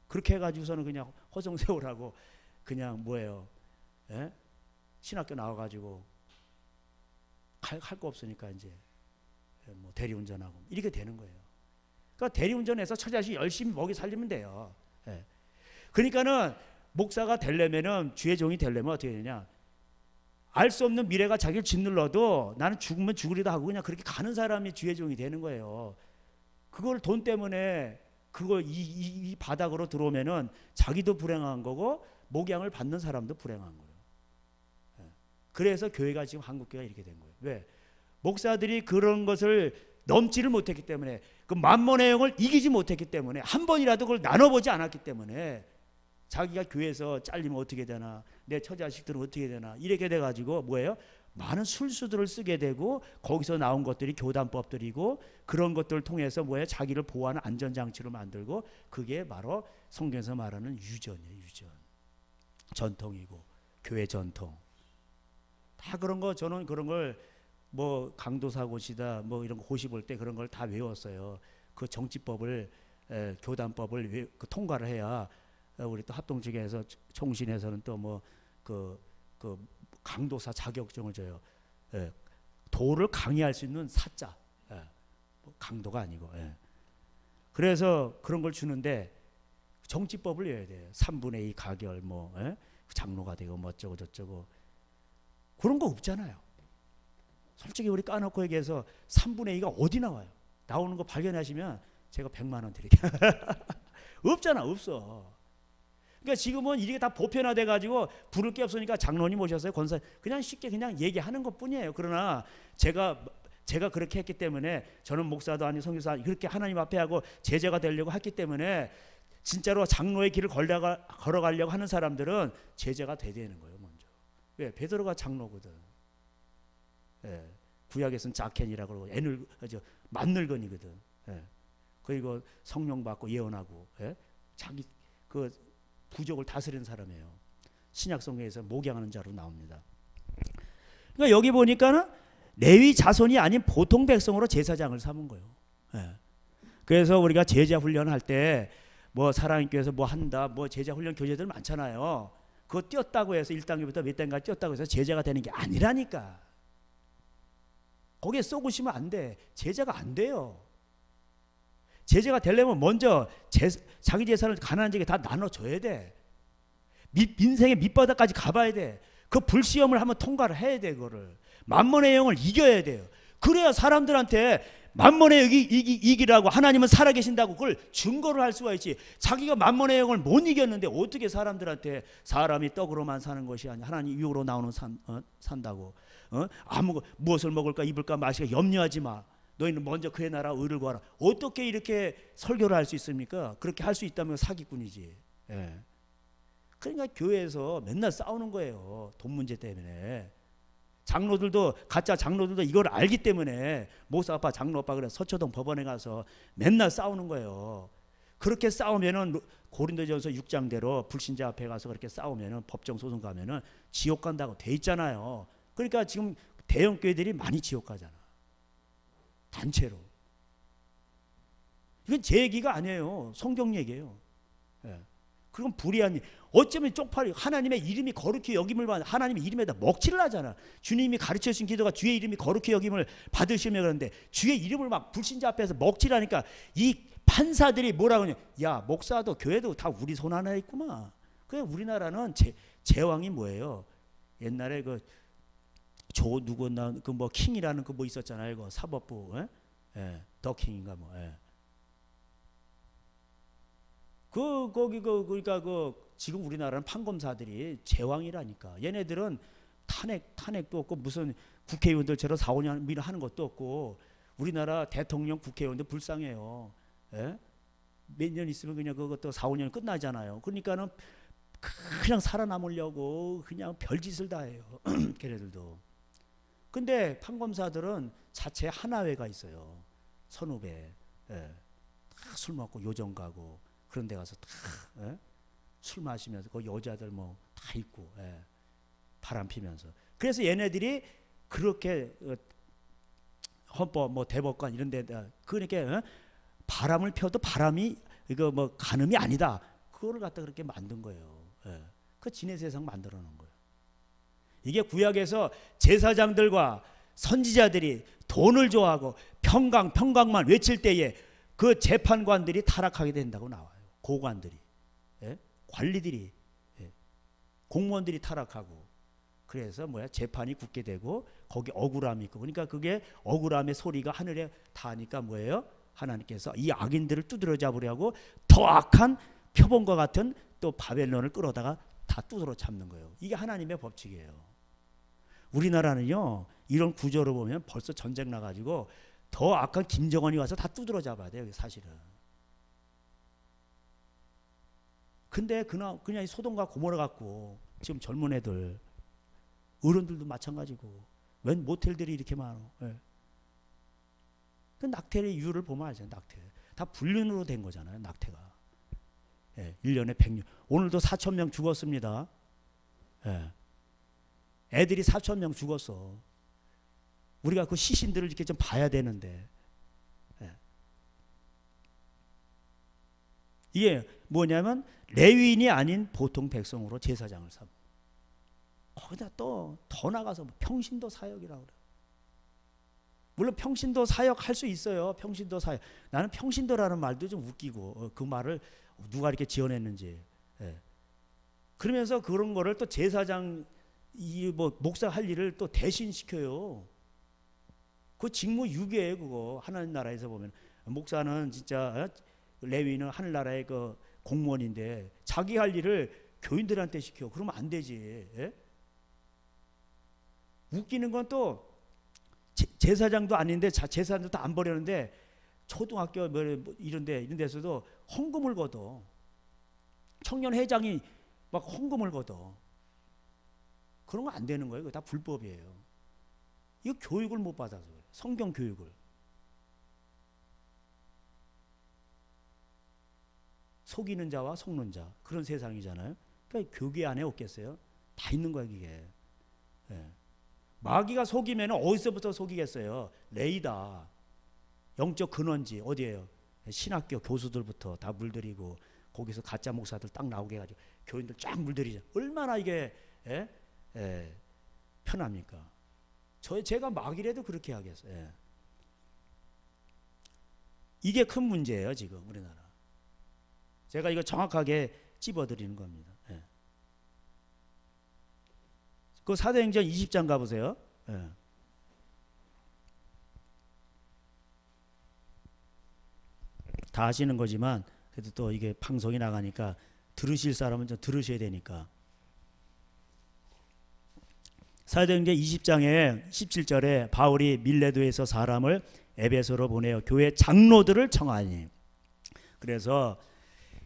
그렇게 해가지고서는 그냥 허송세월하고 그냥 뭐예요? 예? 신학교 나와가지고 할 거 없으니까 이제 뭐 대리운전하고 이렇게 되는 거예요. 그러니까 대리운전해서 처자식 열심히 먹이 살리면 돼요. 예. 그러니까는 목사가 되려면은 주의 종이 되려면 어떻게 되냐? 알 수 없는 미래가 자기를 짓눌러도 나는 죽으면 죽으리다 하고 그냥 그렇게 가는 사람이 주의 종이 되는 거예요. 그걸 돈 때문에 그거 이 바닥으로 들어오면은 자기도 불행한 거고 목양을 받는 사람도 불행한 거예요. 그래서 교회가 지금 한국교회가 이렇게 된 거예요. 왜? 목사들이 그런 것을 넘지를 못했기 때문에 그 만몬의 영을 이기지 못했기 때문에 한 번이라도 그걸 나눠보지 않았기 때문에 자기가 교회에서 잘리면 어떻게 되나 내 처자식들은 어떻게 되나 이렇게 돼가지고 뭐예요? 많은 술수들을 쓰게 되고 거기서 나온 것들이 교단법들이고 그런 것들을 통해서 뭐예요? 자기를 보호하는 안전장치로 만들고 그게 바로 성경에서 말하는 유전이에요. 유전. 전통이고 교회 전통. 다 그런 거 저는 그런 걸 뭐 강도사 고시다 뭐 이런 거 고시 볼 때 그런 걸 다 외웠어요. 그 정치법을 교단법을 그 통과를 해야 우리 또 합동측에서 총신에서는 또 뭐 그 강도사 자격증을 줘요. 도를 강의할 수 있는 사자. 뭐 강도가 아니고. 그래서 그런 걸 주는데 정치법을 외워야 돼요. 3분의 2 가결 뭐 장로가 되고 뭐 어쩌고 저쩌고 그런 거 없잖아요. 솔직히 우리 까놓고 얘기해서 3분의 2가 어디 나와요? 나오는 거 발견하시면 제가 100만 원 드릴게요. 없잖아. 없어. 그러니까 지금은 이게 다 보편화돼 가지고 부를 게 없으니까 장로님 오셨어요. 권사 그냥 쉽게 그냥 얘기하는 것뿐이에요. 그러나 제가 그렇게 했기 때문에 저는 목사도 아니고 선교사 그렇게 하나님 앞에 하고 제자가 되려고 했기 때문에 진짜로 장로의 길을 걸어가려고 하는 사람들은 제자가 돼야 되는 거예요. 먼저. 왜? 베드로가 장로거든. 구약에서는 자켄이라고 그러고 만늙은이거든. 그리고 성령 받고 예언하고 자기 그 부족을 다스리는 사람이에요. 신약 성경에서 목양하는 자로 나옵니다. 그러니까 여기 보니까는 레위 자손이 아닌 보통 백성으로 제사장을 삼은 거예요. 그래서 우리가 제자 훈련할 때 뭐 사랑교회에서 뭐 한다, 뭐 제자 훈련 교재들 많잖아요. 그거 띄었다고 해서 1단계부터 몇 단계까지 띄었다고 해서 제자가 되는 게 아니라니까. 거기에 쏘구시면 안 돼. 제자가 안 돼요. 제자가 되려면 먼저 자기 재산을 가난한 자에게 다 나눠줘야 돼. 인생의 밑바닥까지 가봐야 돼. 그 불시험을 한번 통과를 해야 돼. 그거를 만몬의 영을 이겨야 돼요. 그래야 사람들한테 만몬의 영이 이기라고 하나님은 살아계신다고 그걸 증거를 할 수가 있지. 자기가 만몬의 영을 못 이겼는데 어떻게 사람들한테 사람이 떡으로만 사는 것이 아니라 하나님 육으로 나오는 산다고 무엇을 먹을까 입을까 마실까 염려하지 마. 너희는 먼저 그의 나라 의를 구하라. 어떻게 이렇게 설교를 할 수 있습니까? 그렇게 할 수 있다면 사기꾼이지. 그러니까 교회에서 맨날 싸우는 거예요. 돈 문제 때문에. 장로들도 가짜 장로들도 이걸 알기 때문에 목사 아빠 장로 아빠 그래 서초동 법원에 가서 맨날 싸우는 거예요. 그렇게 싸우면은 고린도전서 6장대로 불신자 앞에 가서 그렇게 싸우면은 법정 소송 가면은 지옥 간다고 돼 있잖아요. 그러니까 지금 대형 교회들이 많이 지옥 가잖아. 단체로. 이건 제 얘기가 아니에요. 성경 얘기예요. 그건 불의한 일. 어쩌면 쪽팔이 하나님의 이름이 거룩히 여김을 받는 하나님의 이름에다 먹칠을 하잖아. 주님이 가르쳐 주신 기도가 주의 이름이 거룩히 여김을 받으시며 그러는데 주의 이름을 막 불신자 앞에서 먹칠하니까 이 판사들이 뭐라고 하냐. 야 목사도 교회도 다 우리 손 하나에 있구만. 그냥 우리나라는 제왕이 뭐예요. 옛날에 그 조 누구나 그 뭐 킹이라는 그 뭐 있었잖아요. 그 사법부 더 킹인가 뭐. 그러니까 지금 우리나라는 판검사들이 제왕이라니까. 얘네들은 탄핵도 없고 무슨 국회의원들처럼 4, 5년 미를 하는 것도 없고 우리나라 대통령 국회의원들 불쌍해요. 몇 년 있으면 그냥 그것도 4, 5년 끝나잖아요. 그러니까는 그냥 살아남으려고 그냥 별짓을 다 해요. 걔네들도. 근데 판검사들은 자체 하나회가 있어요. 선후배. 술 먹고 요정 가고 그런 데 가서 다 술 마시면서 그 여자들 뭐 다 있고 바람 피면서. 그래서 얘네들이 그렇게 헌법 뭐 대법관 이런 데 그러니까 바람을 펴도 바람이 이거 뭐 간음이 아니다. 그거를 갖다 그렇게 만든 거예요. 예. 그 진의 세상 만들어 놓은 거예요. 이게 구약에서 제사장들과 선지자들이 돈을 좋아하고 평강만 외칠 때에 그 재판관들이 타락하게 된다고 나와요. 고관들이, 예? 관리들이, 예? 공무원들이 타락하고, 그래서 재판이 굳게 되고 거기 억울함이 있고, 그러니까 그게 억울함의 소리가 하늘에 닿으니까 뭐예요? 하나님께서 이 악인들을 두드려 잡으려고 더 악한 표본과 같은 또 바벨론을 끌어다가 다 두드러 잡는 거예요. 이게 하나님의 법칙이에요. 우리나라는요, 이런 구조를 보면 벌써 전쟁 나가지고 더 악한 김정은이 와서 다 두드러 잡아야 돼요, 사실은. 근데 그냥 소돔과 고모라 갖고 지금 젊은 애들, 어른들도 마찬가지고, 웬 모텔들이 이렇게 많어. 예. 그 낙태의 이유를 보면 알잖아요. 낙태 다 불륜으로 된 거잖아요. 낙태가. 예, 1년에 100명. 오늘도 4,000명 죽었습니다. 예. 애들이 4,000명 죽었어. 우리가 그 시신들을 이렇게 좀 봐야 되는데. 예. 이게 뭐냐면 레위인이 아닌 보통 백성으로 제사장을 삼고, 거기다 또 더 나가서 평신도 사역이라고 그래요. 물론 평신도 사역 할 수 있어요. 평신도 사역. 나는 평신도라는 말도 좀 웃기고, 그 말을 누가 이렇게 지어냈는지. 예. 그러면서 그런 거를 또 제사장 목사 할 일을 또 대신 시켜요. 그 직무 유기예요, 그거. 하나님 나라에서 보면 목사는 진짜, 레위는 하늘나라의 그 공무원인데 자기 할 일을 교인들한테 시켜. 그러면 안 되지. 예? 웃기는 건 또 제사장도 아닌데, 제사장도 안 버렸는데 초등학교 이런 데서도 헌금을 걷어. 청년 회장이 막 헌금을 걷어. 그런 거 안 되는 거예요. 그거 다 불법이에요. 이거 교육을 못 받아서 그래요. 성경 교육을. 속이는 자와 속는 자, 그런 세상이잖아요. 그러니까 교계 안에 없겠어요? 다 있는 거야, 이게. 예. 마귀가 속이면 어디서부터 속이겠어요? 레이다. 영적 근원지 어디예요? 신학교 교수들부터 다 물들이고, 거기서 가짜 목사들 딱 나오게 해가지고 교인들 쫙 물들이죠. 얼마나 이게 편합니까? 제가 마귀라도 그렇게 하겠어요. 예. 이게 큰 문제예요, 지금 우리나라. 제가 이거 정확하게 찝어드리는 겁니다. 예. 그 사도행전 20장 가보세요. 예. 다 아시는 거지만 그래도 또 이게 방송이 나가니까 들으실 사람은 좀 들으셔야 되니까. 사도행전 20장에 17절에 바울이 밀레도에서 사람을 에베소로 보내어 교회 장로들을 청하니. 그래서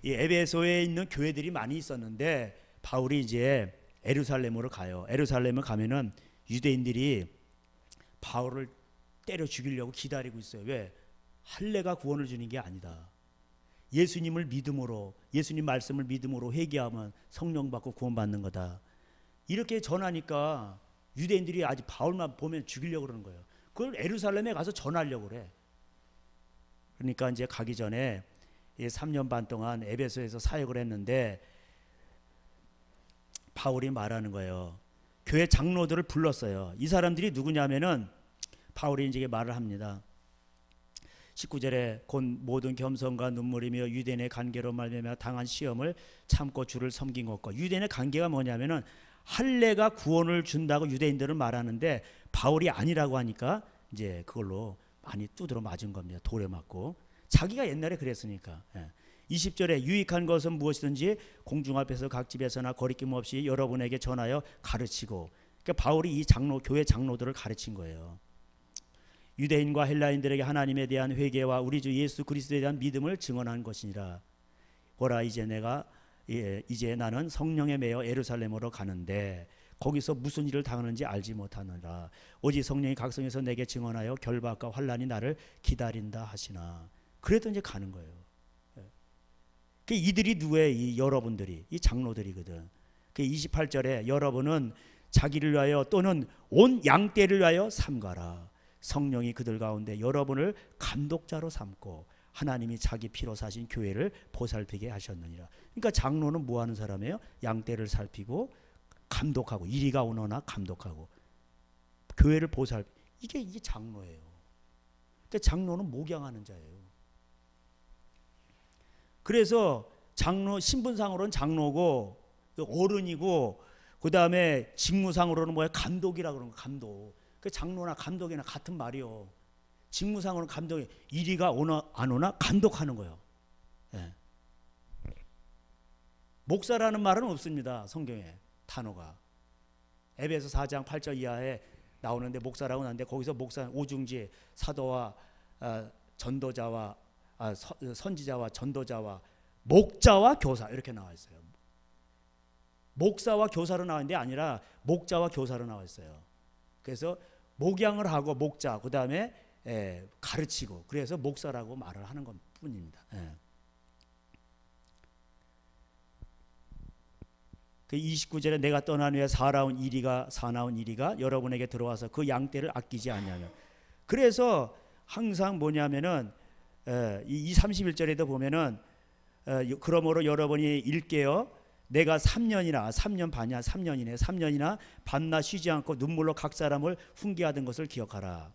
이 에베소에 있는 교회들이 많이 있었는데 바울이 이제 예루살렘으로 가요. 예루살렘을 가면은 유대인들이 바울을 때려 죽이려고 기다리고 있어요. 왜? 할례가 구원을 주는 게 아니다. 예수님을 믿음으로, 예수님 말씀을 믿음으로 회개하면 성령 받고 구원받는 거다. 이렇게 전하니까 유대인들이 아직 바울만 보면 죽이려고 그러는 거예요. 그걸 예루살렘에 가서 전하려고 그래. 그러니까 이제 가기 전에 3년 반 동안 에베소에서 사역을 했는데 바울이 말하는 거예요. 교회 장로들을 불렀어요. 이 사람들이 누구냐면은 바울이 이제 말을 합니다. 19절에 곧 모든 겸손과 눈물이며 유대인의 관계로 말미암아 당한 시험을 참고 주를 섬긴 것과. 유대인의 관계가 뭐냐면은 할례가 구원을 준다고 유대인들은 말하는데 바울이 아니라고 하니까 이제 그걸로 많이 두드러 맞은 겁니다. 돌에 맞고. 자기가 옛날에 그랬으니까. 20절에 유익한 것은 무엇이든지 공중 앞에서 각 집에서나 거리낌 없이 여러분에게 전하여 가르치고. 그러니까 바울이 이 교회 장로들을 가르친 거예요. 유대인과 헬라인들에게 하나님에 대한 회개와 우리 주 예수 그리스도에 대한 믿음을 증언한 것이니라. 보라, 이제 나는 성령에 매여 예루살렘으로 가는데 거기서 무슨 일을 당하는지 알지 못하느라. 오직 성령이 각성에서 내게 증언하여 결박과 환난이 나를 기다린다 하시나. 그래도 이제 가는 거예요. 이들이 누구예요? 이 여러분들이, 이 장로들이거든. 28절에 여러분은 자기를 위하여 또는 온 양떼를 위하여 삼가라. 성령이 그들 가운데 여러분을 감독자로 삼고 하나님이 자기 피로 사신 교회를 보살피게 하셨느니라. 그러니까 장로는 뭐 하는 사람이에요? 양떼를 살피고 감독하고, 이리가 오너나 감독하고 교회를 이게 장로예요. 그러니까 장로는 목양하는 자예요. 그래서 장로, 신분상으로는 장로고 어른이고, 그 다음에 직무상으로는 뭐야? 감독이라고 그러는 거. 감독. 그 장로나 감독이나 같은 말이요. 직무상으로는 감독이, 이리가 오나 안 오나 감독하는 거예요. 예. 목사라는 말은 없습니다. 성경에 단어가. 에베소 4장 8절 이하에 나오는데 목사라고 하는데, 거기서 목사 오중지 사도와 전도자와 선지자와 전도자와 목자와 교사 이렇게 나와 있어요. 목사와 교사로 나왔는데 아니라 목자와 교사로 나와 있어요. 그래서 목양을 하고 목자, 그 다음에 가르치고, 그래서 목사라고 말을 하는 것 뿐입니다. 그 29절에 내가 떠난 후에 사나운 이리가 여러분에게 들어와서 그 양떼를 아끼지 않냐며. 그래서 항상 뭐냐면은 이 31절에도 보면은 그러므로 여러분이 일깨어 내가 3년 반이나 밤낮 쉬지 않고 눈물로 각 사람을 훈계하던 것을 기억하라.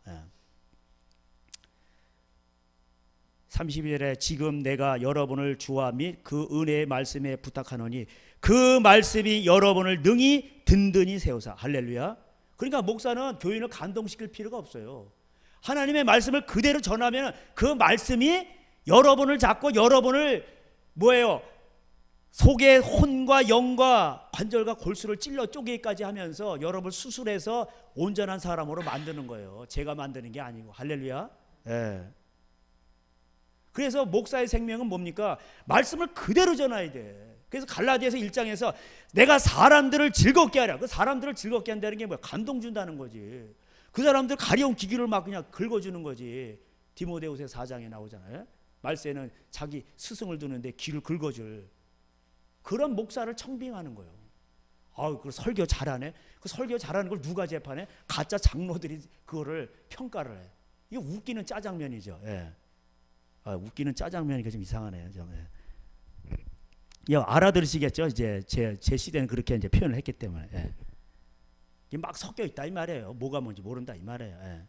32절에 지금 내가 여러분을 주와 및 그 은혜의 말씀에 부탁하노니 그 말씀이 여러분을 능히 든든히 세우사. 할렐루야. 그러니까 목사는 교인을 감동시킬 필요가 없어요. 하나님의 말씀을 그대로 전하면 그 말씀이 여러분을 잡고 여러분을 뭐예요? 속의 혼과 영과 관절과 골수를 찔러 쪼개기까지 하면서 여러분을 수술해서 온전한 사람으로 만드는 거예요. 제가 만드는 게 아니고. 할렐루야. 그래서 목사의 생명은 뭡니까? 말씀을 그대로 전해야 돼. 그래서 갈라디아서 1장에서 내가 사람들을 즐겁게 하라. 그 사람들을 즐겁게 한다는 게 뭐야? 감동 준다는 거지. 그 사람들 가려운 기기를 막 그냥 긁어주는 거지. 디모데후서 4장에 나오잖아요. 말세는 자기 스승을 두는데 귀를 긁어줄 그런 목사를 청빙하는 거예요. 그 설교 잘하네. 그 설교 잘하는 걸 누가 재판해? 가짜 장로들이 그거를 평가를 해. 이거 웃기는 짜장면이죠. 웃기는 짜장면이니까 좀 이상하네요. 알아들으시겠죠? 이제 제 시대는 그렇게 이제 표현을 했기 때문에. 이게 막 섞여 있다 이 말이에요. 뭐가 뭔지 모른다 이 말이에요.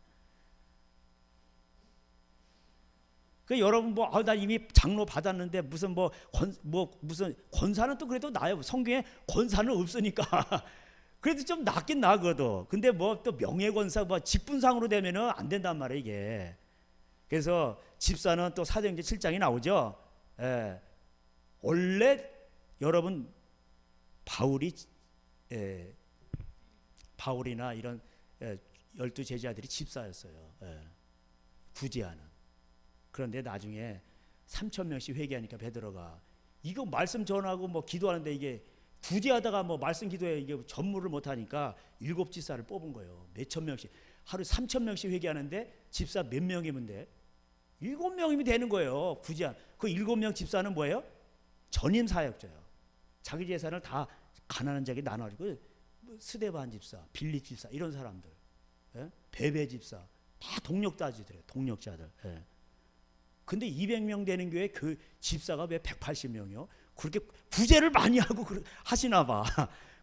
그 여러분 나 이미 장로 받았는데 무슨 무슨 권사는 또 그래도 나요. 성경에 권사는 없으니까 그래도 좀 낫긴 나거든. 근데 또 명예권사 직분상으로 되면은 안 된단 말이에요 이게. 그래서 집사는 또 사도행전 7장이 나오죠. 원래 여러분 바울이나 이런 12제자들이 집사였어요. 구제하는. 그런데 나중에 3,000명씩 회개하니까 베드로가 이거 말씀 전하고 기도하는데 이게 구제하다가 말씀 기도에 이게 전무를 못하니까 7집사를 뽑은 거예요. 몇천 명씩 하루 3,000명씩 회개하는데 집사 몇 명이면 돼? 7명이면 되는 거예요. 구제한 그 7명 집사는 뭐예요? 전임 사역자예요. 자기 재산을 다 가난한 자에게 나눠주고 스데반 집사, 빌립 집사 이런 사람들, 베베 집사 다 동력자들이에요. 동력자들. 근데 200명 되는 교회 그 집사가 왜 180명이요? 그렇게 구제를 많이 하고 하시나 봐.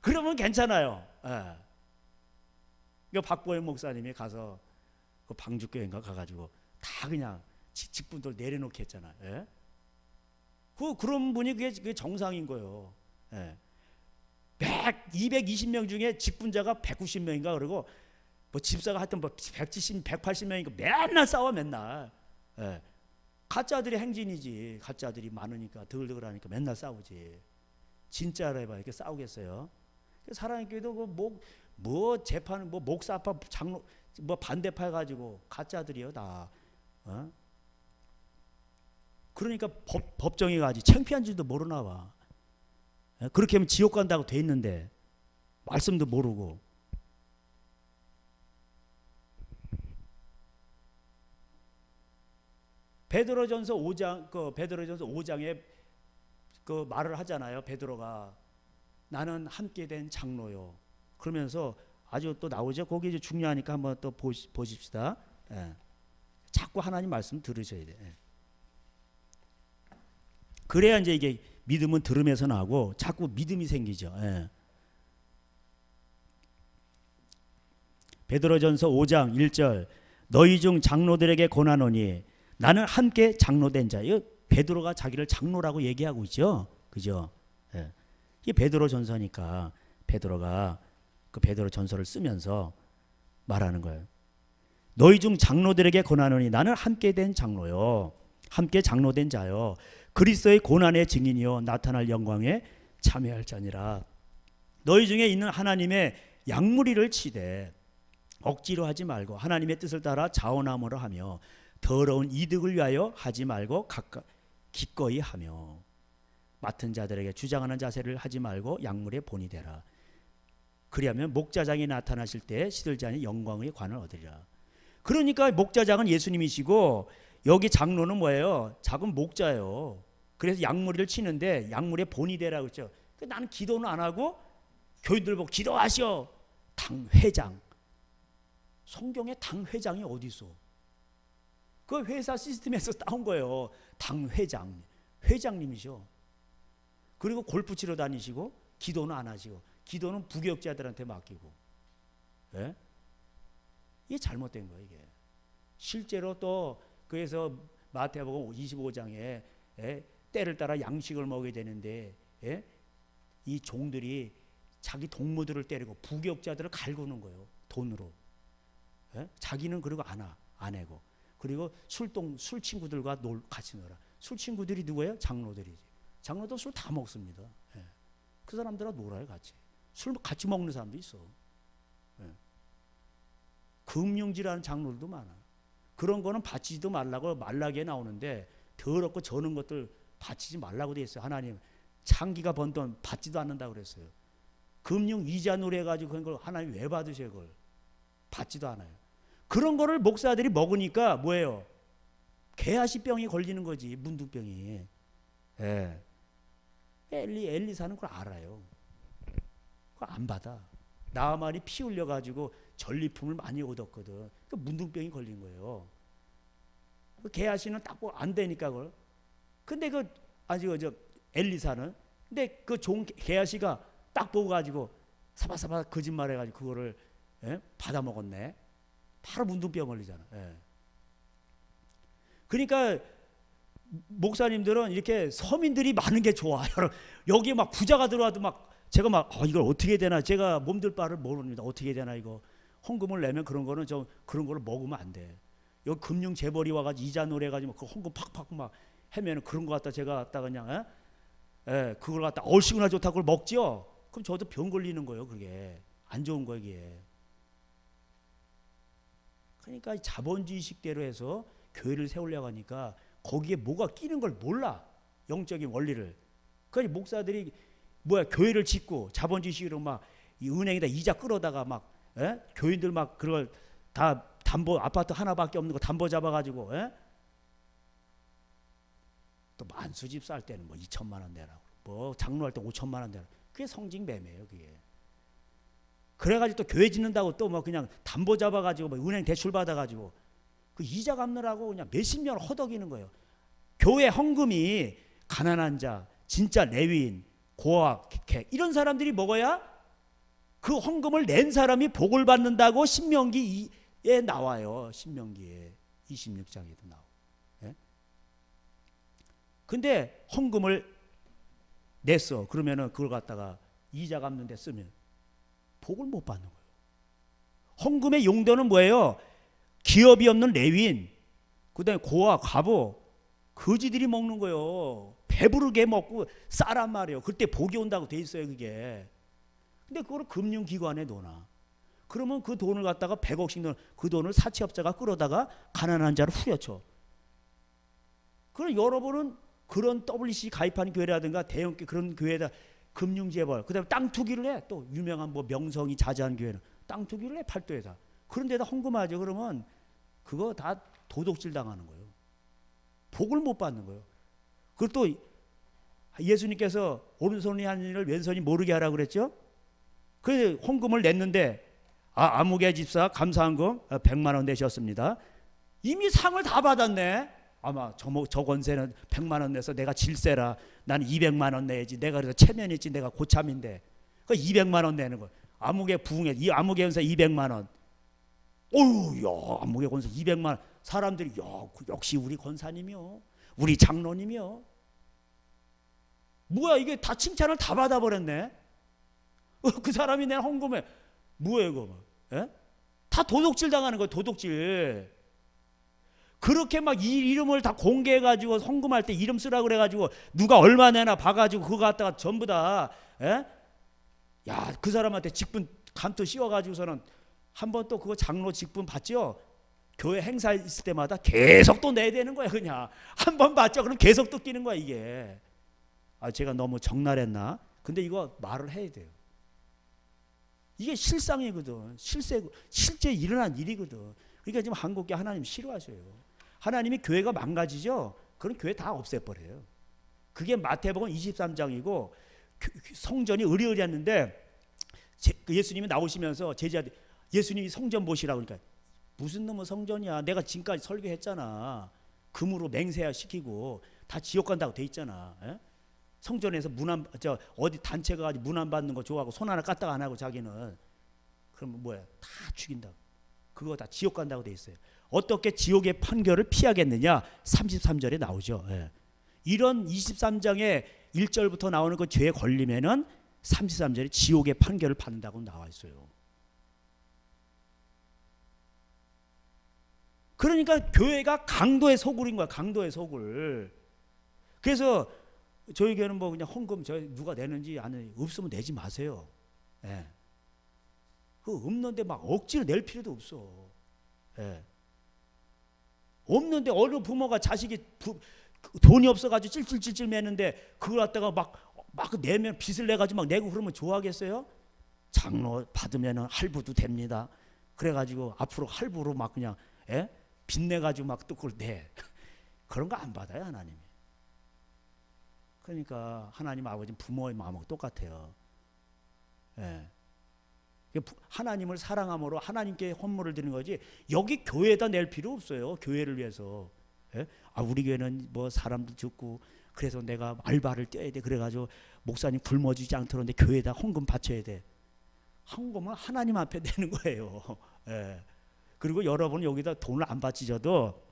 그러면 괜찮아요. 그러니까 박보영 목사님이 가서 그 방주교회인가 가가지고 다 그냥 직분들 내려놓게 했잖아. 그런 분이 그게 정상인 거예요. 220명 중에 직분자가 190명인가 그러고 집사가 하여튼 170, 180명이니까 맨날 싸워 맨날. 가짜들이 행진이지. 가짜들이 많으니까 드글드글하니까 맨날 싸우지. 진짜로 해봐 이렇게 싸우겠어요? 사랑의 교회도 재판 목사파 장로 반대파 해가지고 가짜들이요 다. 그러니까 법정에 가지 창피한 줄도 모르나 봐. 그렇게 하면 지옥 간다고 돼 있는데 말씀도 모르고. 베드로전서 5장에 그 말을 하잖아요. 베드로가 나는 함께 된 장로요. 그러면서 아주 또 나오죠. 거기 이제 중요하니까 한번 또 보십시다. 예. 자꾸 하나님 말씀 들으셔야 돼. 예. 그래야 이제 이게 믿음은 들음에서 나고 자꾸 믿음이 생기죠. 예. 베드로전서 5장 1절 너희 중 장로들에게 권하노니 나는 함께 장로된 자. 이 베드로가 자기를 장로라고 얘기하고 있죠. 그죠? 예. 이게 베드로전서니까 베드로가 그 베드로전서를 쓰면서 말하는 거예요. 너희 중 장로들에게 권하노니 나는 함께 된 장로요. 함께 장로된 자요. 그리스도의 고난의 증인이요 나타날 영광에 참여할 자니라. 너희 중에 있는 하나님의 양무리를 치되 억지로 하지 말고 하나님의 뜻을 따라 자원함으로 하며 더러운 이득을 위하여 하지 말고 기꺼이 하며 맡은 자들에게 주장하는 자세를 하지 말고 양물의 본이 되라. 그리하면 목자장이 나타나실 때 시들지 않은 영광의 관을 얻으리라. 그러니까 목자장은 예수님이시고 여기 장로는 뭐예요? 작은 목자예요. 그래서 양무리를 치는데 양물의 본이 되라고 했죠. 나는 기도는 안 하고 교인들 보고 기도하시오. 당회장. 성경에 당회장이 어디 있어? 그 회사 시스템에서 따온 거예요. 당회장. 회장님이죠. 그리고 골프 치러 다니시고 기도는 안 하시고 기도는 부교역자들한테 맡기고. 예? 이게 잘못된 거예요. 이게. 실제로 또 그래서 마태복음 25장에 때를 따라 양식을 먹어야 되는데 이 종들이 자기 동무들을 때리고 부교역자들을 갈구는 거예요. 돈으로. 자기는 그리고 안 해고. 그리고 술 친구들과 같이 놀아. 술 친구들이 누구예요? 장로들이지. 장로도 술 다 먹습니다. 그 사람들하고 놀아요 같이. 술 같이 먹는 사람도 있어. 금융지라는 장로들도 많아. 그런 거는 바치지도 말라고 말라기에 나오는데 더럽고 저는 것들 바치지 말라고 돼 있어요. 하나님 창기가 번 돈 받지도 않는다고 그랬어요. 금융 이자 노래가지고 그런 걸 하나님 왜 받으셔요? 그걸 받지도 않아요. 그런 거를 목사들이 먹으니까 뭐예요? 개아시병이 걸리는 거지. 문둥병이. 예. 엘리사는 그걸 알아요. 그걸 안 받아. 나아만이 피 흘려가지고 전리품을 많이 얻었거든. 그 문둥병이 걸린 거예요. 그 게하시는 딱 안 되니까 그걸. 근데 엘리사는 근데 그 게하시가 딱 보고 가지고 사바사바 거짓말해가지고 그거를 받아 먹었네. 바로 문둥병 걸리잖아. 그러니까 목사님들은 이렇게 서민들이 많은 게 좋아. 여기 막 부자가 들어와도 막 제가 막 이걸 어떻게 해야 되나 제가 몸둘 바를 모릅니다. 어떻게 해야 되나 이거 헌금을 내면 그런 거는 그런 거를 먹으면 안 돼. 여기 금융 재벌이 와가지고 이자 노래가지고 그 헌금 팍팍 막 하면은 그런 거 갖다 제가 갖다 그냥 그걸 갖다 얼씨구나 좋다고 그걸 먹죠. 그럼 저도 병 걸리는 거예요. 그게 안 좋은 거예요. 이게. 그러니까 자본주의식대로 해서 교회를 세우려고 하니까 거기에 뭐가 끼는 걸 몰라. 영적인 원리를. 그러니까 목사들이 교회를 짓고 자본주의식으로 막 이 은행에다 이자 끌어다가 막 교인들 막 그걸 다 담보 아파트 하나밖에 없는 거 담보 잡아가지고 또 만수집 쌀 때는 2천만 원 내라고 장로할 때 5천만 원 내라고. 그게 성직 매매예요. 그게. 그래가지고 또 교회 짓는다고 또 그냥 담보 잡아가지고 은행 대출 받아가지고 그 이자 갚느라고 그냥 몇십 년을 허덕이는 거예요. 교회 헌금이 가난한 자, 진짜 레위인, 고아, 이런 사람들이 먹어야 그 헌금을 낸 사람이 복을 받는다고 신명기에 나와요. 신명기에 26장에도 나오고. 근데 헌금을 냈어. 그러면은 그걸 갖다가 이자 갚는 데 쓰면 복을 못 받는 거예요. 헌금의 용도는 뭐예요? 기업이 없는 레위인, 그다음에 고아, 과부, 거지들이 먹는 거예요. 배부르게 먹고 싸란 말이에요. 그때 복이 온다고 돼 있어요. 그게. 근데 그걸 금융기관에 넣어놔. 그러면 그 돈을 갖다가 100억씩 넣어 그 돈을 사채업자가 끌어다가 가난한 자를 후려쳐. 그럼 여러분은 그런 WC 가입한 교회라든가 대형 그런 교회에다 금융재벌, 그다음에 땅 투기를 해. 또 유명한 명성이 자자한 교회는 땅 투기를 해. 팔도에다. 그런 데다 헌금하죠. 그러면 그거 다 도둑질 당하는 거예요. 복을 못 받는 거예요. 그리고 또 예수님께서 오른손이 하는 일을 왼손이 모르게 하라고 그랬죠. 그 헌금을 냈는데 아무개 집사 감사한금 100만 원 내셨습니다. 이미 상을 다 받았네. 아마 저 권세는 100만 원 내서 내가 질세라. 나는 200만 원 내야지. 내가 그래서 체면있지. 내가 고참인데. 그 200만 원 내는 거. 암흑의 부흥회, 이 암흑의 권세 200만 원. 어유, 야, 암흑의 권세 200만 원. 사람들이 야, 역시 우리 권사님이요. 우리 장로님이요. 뭐야 이게 다 칭찬을 다 받아버렸네. 그 사람이 낸 헌금에 뭐예요 이거? 예? 다 도둑질 당하는 거예요. 도둑질. 그렇게 막 이 이름을 다 공개해가지고 헌금할 때 이름 쓰라고 그래가지고 누가 얼마 내나 봐가지고 그거 갖다가 전부 다 예? 야, 그 사람한테 직분 감투 씌워가지고서는 한번 또 그거 장로 직분 받죠. 교회 행사 있을 때마다 계속 또 내야 되는 거야. 그냥 한 번 받죠. 그럼 계속 또 끼는 거야 이게. 아, 제가 너무 적나랬나? 근데 이거 말을 해야 돼요. 이게 실상이거든. 실제 일어난 일이거든. 그러니까 지금 한국교회 하나님 싫어하셔요. 하나님이 교회가 망가지죠? 그럼 교회 다 없애버려요. 그게 마태복음 23장이고 성전이 으리으리했는데 예수님이 나오시면서 제자들 예수님이 성전 보시라고 그러니까 무슨 놈의 성전이야. 내가 지금까지 설교했잖아. 금으로 맹세시키고 다 지옥 간다고 돼 있잖아. 에? 성전에서 어디 단체가 가지고 문 안 받는 거 좋아하고 손 하나 까딱 안 하고 자기는 그러면 뭐야 다 죽인다고. 그거 다 지옥 간다고 돼 있어요. 어떻게 지옥의 판결을 피하겠느냐? 33절에 나오죠. 예. 이런 23장의 1절부터 나오는 그 죄에 걸리면은 33절에 지옥의 판결을 받는다고 나와 있어요. 그러니까 교회가 강도의 소굴인 거야. 강도의 소굴. 그래서 저희 교회는 뭐 그냥 헌금 누가 내는지 안 없으면 내지 마세요. 예. 그 없는데 막 억지로 낼 필요도 없어. 예. 없는데 어느 부모가 자식이 돈이 없어가지고 찔찔찔찔 매는데 그걸 갖다가 막 내면 빚을 내가지고 막 내고 그러면 좋아하겠어요? 장로 받으면 할부도 됩니다. 그래가지고 앞으로 할부로 막 그냥 예? 빚 내가지고 막 또 그걸 내. 그런 거 안 받아요 하나님이. 그러니까 하나님 아버지는 부모의 마음하고 똑같아요. 예. 하나님을 사랑함으로 하나님께 헌물을 드리는 거지 여기 교회에다 낼 필요 없어요. 교회를 위해서. 예? 아, 우리 교회는 뭐 사람도 적고 그래서 내가 알바를 떼야 돼. 그래가지고 목사님 굶어주지 않도록 내 교회에다 헌금 바쳐야 돼. 헌금은 하나님 앞에 내는 거예요. 예. 그리고 여러분 여기다 돈을 안 바치셔도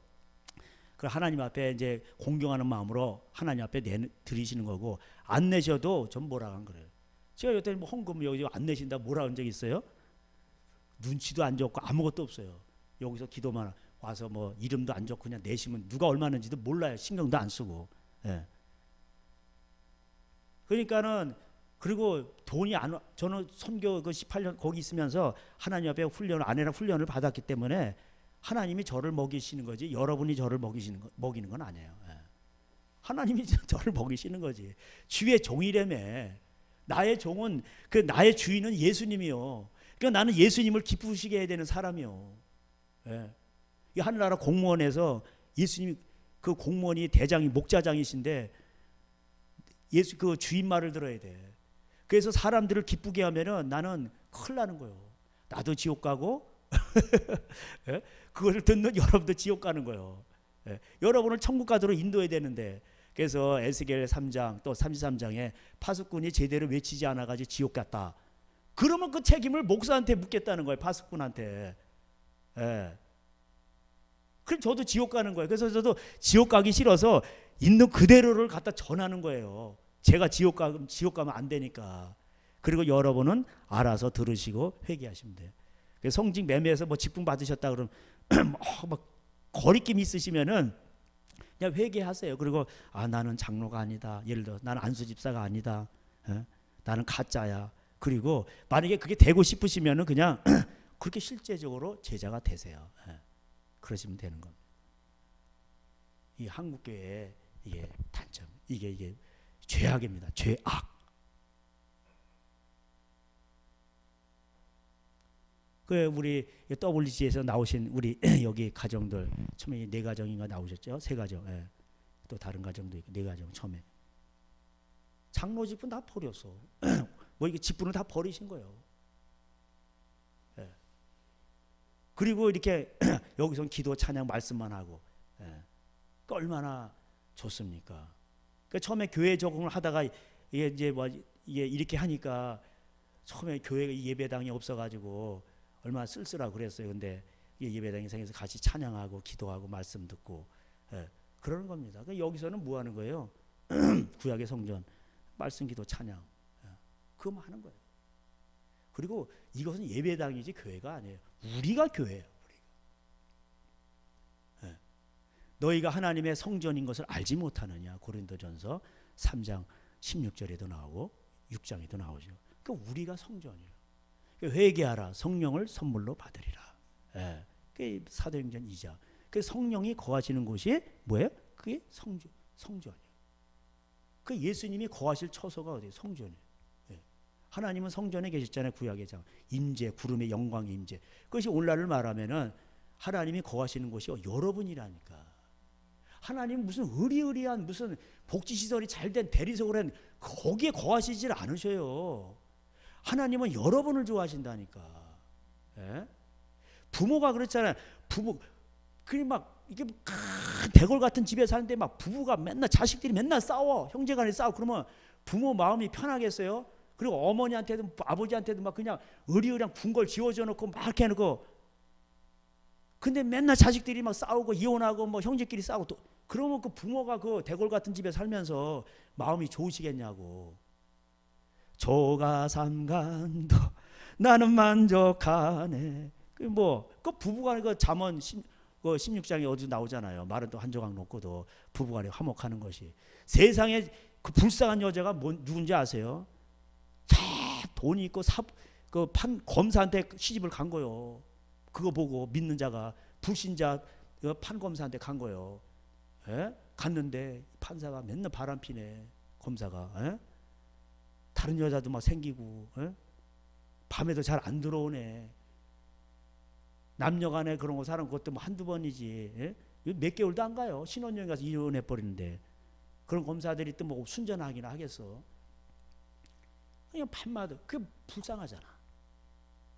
그 하나님 앞에 이제 공경하는 마음으로 하나님 앞에 드리시는 거고 안 내셔도 전 뭐라고 한 거예요. 제가 여태 뭐 헌금 여기 안 내신다 뭐라 한 적 있어요? 눈치도 안 좋고 아무것도 없어요. 여기서 기도만 와서 뭐 이름도 안 적고 그냥 내시면 누가 얼마는지도 몰라요. 신경도 안 쓰고. 예. 그러니까는 그리고 돈이 안 저는 선교 그 18년 거기 있으면서 하나님 앞에 아내랑 훈련을 받았기 때문에 하나님이 저를 먹이시는 거지 여러분이 저를 먹이는 건 아니에요. 예. 하나님이 저를 먹이시는 거지. 주의 종이라며. 나의 종은 그 나의 주인은 예수님이요. 그러니까 나는 예수님을 기쁘시게 해야 되는 사람이요. 예. 이 하늘나라 공무원에서 예수님 그 공무원이 대장이 목자장이신데 예수 그 주인 말을 들어야 돼. 그래서 사람들을 기쁘게 하면은 나는 큰일 나는 거예요. 나도 지옥 가고 예? 그걸 듣는 여러분도 지옥 가는 거예요. 예? 여러분을 천국 가도록 인도해야 되는데 그래서 에스겔 3장 또 33장에 파수꾼이 제대로 외치지 않아가지고 지옥 갔다. 그러면 그 책임을 목사한테 묻겠다는 거예요. 파수꾼한테. 예. 그럼 저도 지옥 가는 거예요. 그래서 저도 지옥 가기 싫어서 있는 그대로를 갖다 전하는 거예요. 제가 지옥 가면 안 되니까. 그리고 여러분은 알아서 들으시고 회개하시면 돼요. 성직 매매에서 뭐 직분 받으셨다 그러면 막 거리낌 있으시면은 그냥 회개하세요. 그리고 아 나는 장로가 아니다. 예를 들어 나는 안수집사가 아니다. 나는 가짜야. 그리고 만약에 그게 되고 싶으시면은 그냥 그렇게 실제적으로 제자가 되세요. 그러시면 되는 겁니다. 이 한국교회의 이게 단점, 이게 죄악입니다. 죄악. 그 우리 WC에서 나오신 우리 여기 가정들 처음에 4가정인가 나오셨죠? 3가정. 예. 또 다른 가정도 있고 4가정 처음에 장로 직분 다 버렸어. 뭐 이게 직분을 다 버리신 거예요. 예. 그리고 이렇게 여기서 기도 찬양 말씀만 하고, 예. 얼마나 좋습니까? 그 처음에 교회 적응을 하다가 이게 이제 뭐 이게 이렇게 하니까 처음에 교회 예배당이 없어가지고 얼마나 쓸쓸하고 그랬어요. 근데 예배당이 생겨서 같이 찬양하고 기도하고 말씀 듣고, 예. 그러는 겁니다. 여기서는 뭐 하는 거예요? 구약의 성전 말씀 기도 찬양, 예. 그거만 하는 거예요. 그리고 이것은 예배당이지 교회가 아니에요. 우리가 교회예요. 우리가. 예. 너희가 하나님의 성전인 것을 알지 못하느냐. 고린도전서 3장 16절에도 나오고 6장에도 나오죠. 그러니까 우리가 성전이에요. 회개하라. 성령을 선물로 받으리라. 예. 그게 사도행전 2장. 그 성령이 거하시는 곳이 뭐예요? 그게 성전이에요. 그 예수님이 거하실 처소가 어디예요? 성전이에요. 예. 하나님은 성전에 계셨잖아요. 구약의 장. 임재, 구름의 영광의 임재. 그것이 오늘날을 말하면은 하나님이 거하시는 곳이 여러분이라니까. 하나님 무슨 의리의리한 무슨 복지시설이 잘된 대리석을 한 거기에 거하시질 않으셔요. 하나님은 여러분을 좋아하신다니까. 예? 부모가 그렇잖아요. 부모 그리 막 이게 큰 대궐 같은 집에 사는데 막 부부가 맨날 자식들이 맨날 싸워, 형제간에 싸워. 그러면 부모 마음이 편하겠어요? 그리고 어머니한테도 아버지한테도 막 그냥 의리의리한 궁궐 지어줘 놓고 막 이렇게 해놓고, 근데 맨날 자식들이 막 싸우고 이혼하고 뭐 형제끼리 싸우고 또 그러면 그 부모가 그 대궐 같은 집에 살면서 마음이 좋으시겠냐고. 조가 삼간도 나는 만족하네. 그 부부간에 그 잠언 16장에 어디 나오잖아요. 말은 또 한 조각 놓고도 부부간에 화목하는 것이. 세상에 그 불쌍한 여자가 누군지 아세요? 돈이 있고 검사한테 시집을 간 거요. 그거 보고 믿는 자가 불신자 판검사한테 간 거요. 예? 갔는데 판사가 맨날 바람피네. 검사가. 예? 다른 여자도 막 생기고, 예? 밤에도 잘 안 들어오네. 남녀간에 그런 거 사는 것도 뭐 한두 번이지. 예? 몇 개월도 안 가요. 신혼여행 가서 이혼해 버리는데 그런 검사들이 또 뭐 순전하기나 하겠어. 그냥 밤마다 그게 불쌍하잖아.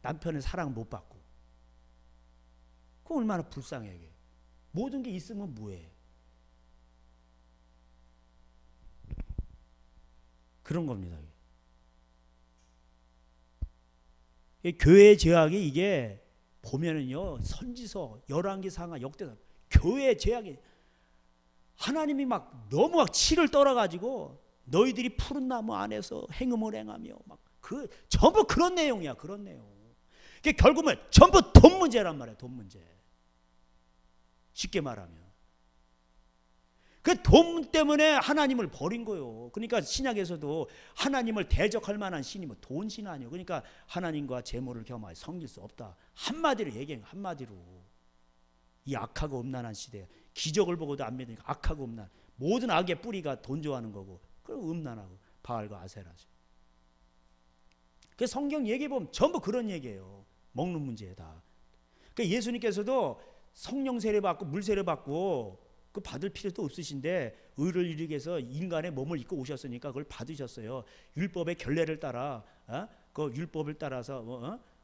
남편의 사랑 못 받고. 그 얼마나 불쌍해. 이게. 모든 게 있으면 뭐해. 그런 겁니다. 교회의 죄악이 이게 보면은요, 선지서, 열왕기, 상하, 역대서, 교회의 죄악이 하나님이 막 너무 막 치를 떨어가지고 너희들이 푸른 나무 안에서 행음을 행하며 막 전부 그런 내용이야. 그런 내용. 그게 결국은 전부 돈 문제란 말이야. 돈 문제. 쉽게 말하면 그 돈 때문에 하나님을 버린 거예요. 그러니까 신약에서도 하나님을 대적할 만한 신이 뭐 돈신 아니에요. 그러니까 하나님과 재물을 겸하여 섬길 수 없다. 한마디로 얘기해요. 한마디로. 이 악하고 음란한 시대에 기적을 보고도 안 믿으니까 악하고 음란. 모든 악의 뿌리가 돈 좋아하는 거고, 그리고 음란하고 바알과 아세라죠. 그 성경 얘기해 보면 전부 그런 얘기예요. 먹는 문제다. 그러니까 예수님께서도 성령 세례 받고 물 세례 받고 그 받을 필요도 없으신데 의를 이루기 위해서 인간의 몸을 입고 오셨으니까 그걸 받으셨어요. 율법의 결례를 따라, 그 율법을 따라서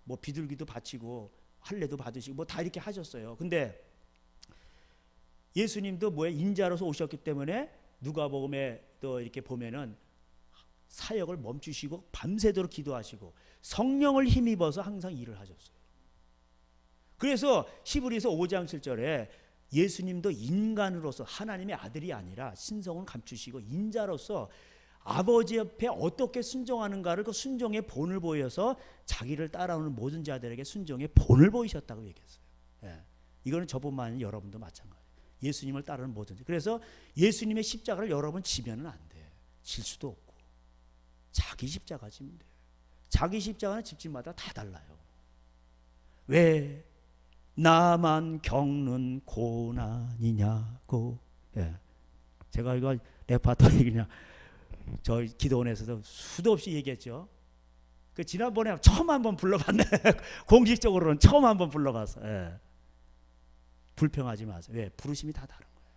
뭐 비둘기도 바치고 할례도 받으시고 뭐 다 이렇게 하셨어요. 근데 예수님도 인자로서 오셨기 때문에 누가복음에 또 이렇게 보면은 사역을 멈추시고 밤새도록 기도하시고 성령을 힘입어서 항상 일을 하셨어요. 그래서 히브리서 5장 7절에 예수님도 인간으로서 하나님의 아들이 아니라 신성을 감추시고 인자로서 아버지 옆에 어떻게 순종하는가를 그 순종의 본을 보여서 자기를 따라오는 모든 자들에게 순종의 본을 보이셨다고 얘기했어요. 예. 이거는 저뿐만 아니라 여러분도 마찬가지예요. 예수님을 따르는 모든. 그래서 예수님의 십자가를 여러분 지면은 안 돼. 질 수도 없고. 자기 십자가 지면 돼요. 자기 십자가는 집집마다 다 달라요. 왜 나만 겪는 고난이냐고. 예. 제가 이거 레파토리 그냥 저 기도원에서도 수도 없이 얘기했죠. 그 지난번에 처음 한번 불러봤네. 공식적으로는 처음 한번 불러봤어. 예. 불평하지 마세요. 왜? 부르심이 다 다른 거예요.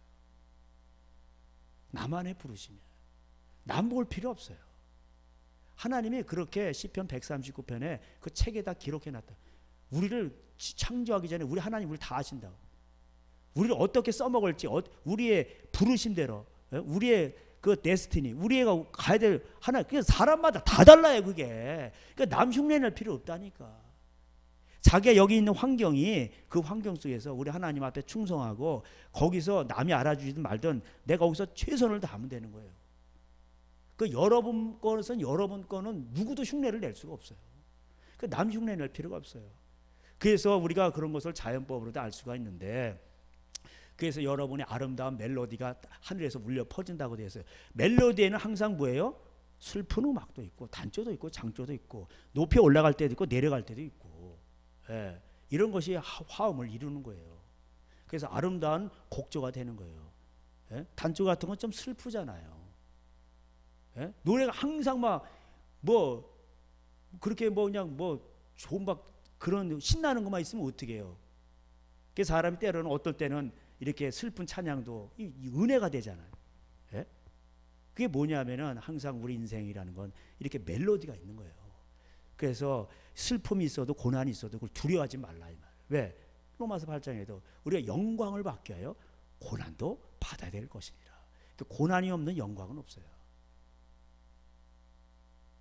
나만의 부르심이에요. 남 볼 필요 없어요. 하나님이 그렇게 시편 139편에 그 책에다 기록해놨다. 우리를 창조하기 전에 우리 하나님 우리를 다 아신다고. 우리를 어떻게 써먹을지 우리의 부르심대로, 우리의 그 데스티니, 우리가 가야 될 하나, 그 사람마다 다 달라요 그게. 그러니까 남 흉내낼 필요 없다니까. 자기가 여기 있는 환경이, 그 환경 속에서 우리 하나님 앞에 충성하고 거기서 남이 알아주든 말든 내가 거기서 최선을 다하면 되는 거예요. 그 여러분 거는 누구도 흉내를 낼 수가 없어요. 그 남 흉내 낼 필요가 없어요. 그래서 우리가 그런 것을 자연법으로도 알 수가 있는데, 그래서 여러분의 아름다운 멜로디가 하늘에서 울려 퍼진다고 되어 있어요. 멜로디에는 항상 뭐예요? 슬픈 음악도 있고 단조도 있고 장조도 있고 높이 올라갈 때도 있고 내려갈 때도 있고, 예, 이런 것이 화음을 이루는 거예요. 그래서 아름다운 곡조가 되는 거예요. 예? 단조 같은 건 좀 슬프잖아요. 예? 노래가 항상 막 뭐 그렇게 뭐 그냥 뭐 좋은 막 그런 신나는 것만 있으면 어떻게 해요? 그 사람이 때로는 어떨 때는 이렇게 슬픈 찬양도 이 은혜가 되잖아요. 예? 그게 뭐냐면은 항상 우리 인생이라는 건 이렇게 멜로디가 있는 거예요. 그래서 슬픔이 있어도 고난이 있어도 그걸 두려워하지 말라 이 말이에요. 왜? 로마서 8장에도 우리가 영광을 받게 하여 고난도 받아야 될 것이니라. 고난이 없는 영광은 없어요.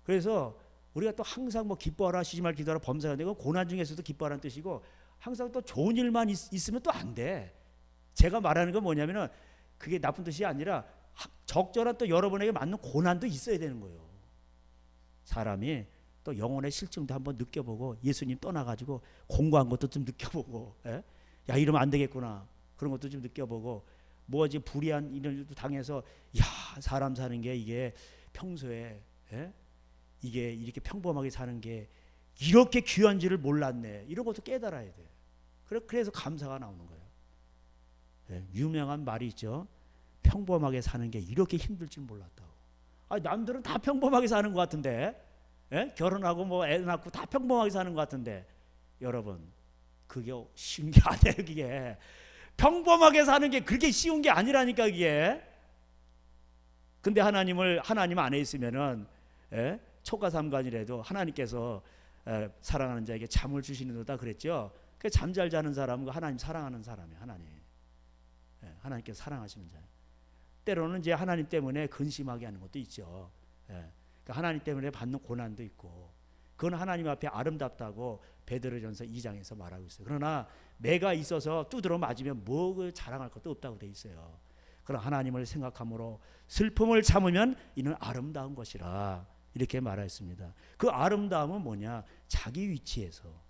그래서 우리가 또 항상 뭐 기뻐하라, 쉬지 말, 기도하라, 범사가 되고 고난 중에서도 기뻐하라는 뜻이고, 항상 또 좋은 일만 있으면 또 안 돼. 제가 말하는 건 뭐냐면은 그게 나쁜 뜻이 아니라 적절한 또 여러분에게 맞는 고난도 있어야 되는 거예요. 사람이 또 영혼의 실증도 한번 느껴보고, 예수님 떠나가지고 공부한 것도 좀 느껴보고, 예? 야 이러면 안 되겠구나 그런 것도 좀 느껴보고, 뭐지 불의한 이런 일도 당해서 야 사람 사는 게 이게 평소에, 예? 이게 이렇게 평범하게 사는 게 이렇게 귀한지를 몰랐네, 이런 것도 깨달아야 돼. 그래서 감사가 나오는 거예요. 예, 유명한 말이 있죠. 평범하게 사는 게 이렇게 힘들 줄 몰랐다고. 아, 남들은 다 평범하게 사는 것 같은데, 예? 결혼하고 뭐 애 낳고 다 평범하게 사는 것 같은데, 여러분 그게 쉬운 게 아니에요. 그게 평범하게 사는 게 그렇게 쉬운 게 아니라니까 그게. 근데 하나님 안에 있으면은, 예? 초가삼간이라도 하나님께서 사랑하는 자에게 잠을 주시는도다 그랬죠. 그 잠 잘 자는 사람은 하나님 사랑하는 사람이에요. 하나님께서 사랑하시는 자예요. 때로는 이제 하나님 때문에 근심하게 하는 것도 있죠. 그러니까 하나님 때문에 받는 고난도 있고, 그건 하나님 앞에 아름답다고 베드로전서 2장에서 말하고 있어요. 그러나 매가 있어서 두드러 맞으면 뭐 자랑할 것도 없다고 돼 있어요. 그러나 하나님을 생각함으로 슬픔을 참으면 이는 아름다운 것이라 이렇게 말했습니다. 그 아름다움은 뭐냐? 자기 위치에서,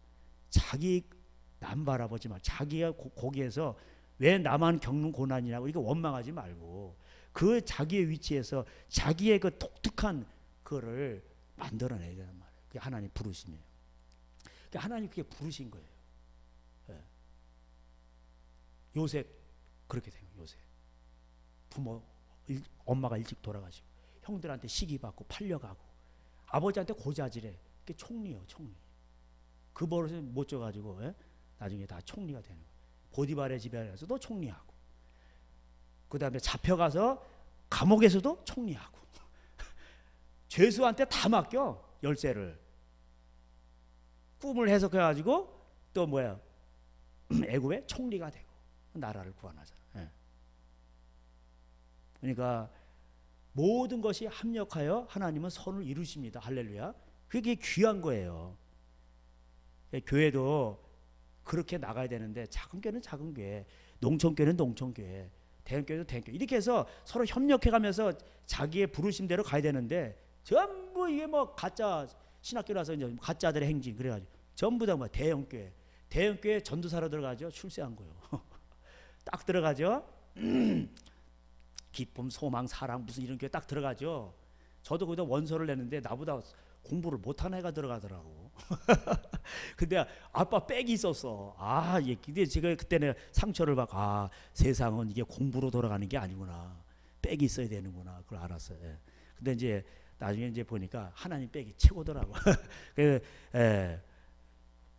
자기 남 바라보지 말, 자기가 거기에서 왜 나만 겪는 고난이냐고 이거 원망하지 말고, 그 자기의 위치에서 자기의 그 독특한 그거를 만들어내야 되는 말이에요. 그게 하나님 부르심이에요. 그러니까 하나님 그게 부르신 거예요. 예. 요셉 그렇게 돼요. 요셉 엄마가 일찍 돌아가시고 형들한테 시기받고 팔려가고 아버지한테 고자질해. 그게 총리예요. 총리. 그 버릇을 못 줘가지고, 예? 나중에 다 총리가 되는 거예요. 보디발의 집에 가서도 총리하고, 그 다음에 잡혀가서 감옥에서도 총리하고 죄수한테 다 맡겨 열쇠를. 꿈을 해석해가지고 또 뭐야 애굽의 총리가 되고 나라를 구원하잖아. 예. 그러니까 모든 것이 합력하여 하나님은 선을 이루십니다. 할렐루야. 그게 귀한 거예요. 교회도 그렇게 나가야 되는데, 작은 교회는 작은 교회, 농촌교회는 농촌교회, 대형교회도 대형교회, 이렇게 해서 서로 협력해가면서 자기의 부르심대로 가야 되는데, 전부 이게 뭐 가짜 신학교라서 이제 가짜들의 행진 그래가지고 전부 다 뭐 대형교회 전도사로 들어가죠. 출세한 거요. 딱 들어가죠. 기쁨, 소망, 사랑 무슨 이런 교회 딱 들어가죠. 저도 거기다 원서를 냈는데 나보다 공부를 못한 애가 들어가더라고. 근데 아빠 백이 있었어. 아, 예. 근데 제가 그때는 상처를 받고, 아, 세상은 이게 공부로 돌아가는 게 아니구나. 백이 있어야 되는구나. 그걸 알았어요. 예. 근데 이제 나중에 이제 보니까 하나님 백이 최고더라고. 그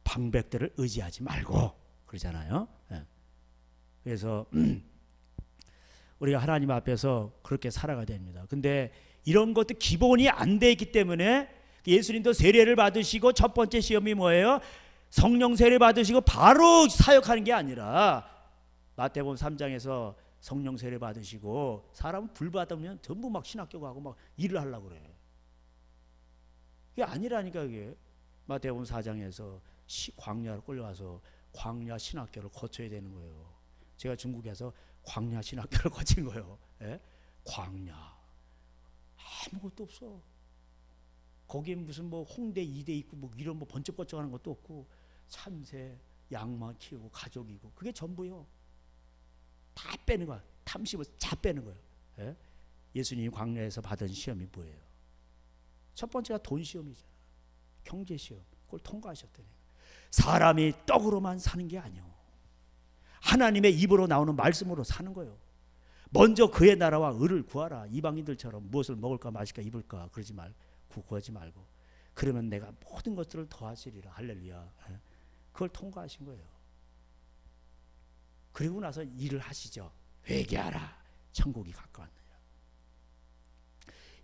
방백들을 의지하지 말고 그러잖아요. 예. 그래서 우리가 하나님 앞에서 그렇게 살아가야 됩니다. 근데 이런 것도 기본이 안 돼 있기 때문에 예수님도 세례를 받으시고 첫 번째 시험이 뭐예요? 성령 세례 받으시고 바로 사역하는 게 아니라 마태복음 3장에서 성령 세례 받으시고 사람은 불 받으면 전부 막 신학교 가고 막 일을 하려고 그래. 그게 아니라니까. 그게 마태복음 4장에서 광야로 끌려가서 광야 신학교를 거쳐야 되는 거예요. 제가 중국에서 광야 신학교를 거친 거예요. 예? 광야 아무것도 없어. 거기에 무슨 뭐 홍대 이대 있고 뭐 이런 뭐 번쩍번쩍하는 것도 없고 참새 양만 키우고 가족이고 그게 전부요. 다 빼는 거야. 탐심을 다 빼는 거예요. 예? 예수님이 광야에서 받은 시험이 뭐예요? 첫 번째가 돈 시험이잖아. 경제 시험. 그걸 통과하셨다니. 사람이 떡으로만 사는 게 아니요. 하나님의 입으로 나오는 말씀으로 사는 거예요. 먼저 그의 나라와 의를 구하라. 이방인들처럼 무엇을 먹을까 마실까 입을까 그러지 말고 구하지 말고 그러면 내가 모든 것들을 더하시리라. 할렐루야. 그걸 통과하신 거예요. 그리고 나서 일을 하시죠. 회개하라. 천국이 가까웠느니라.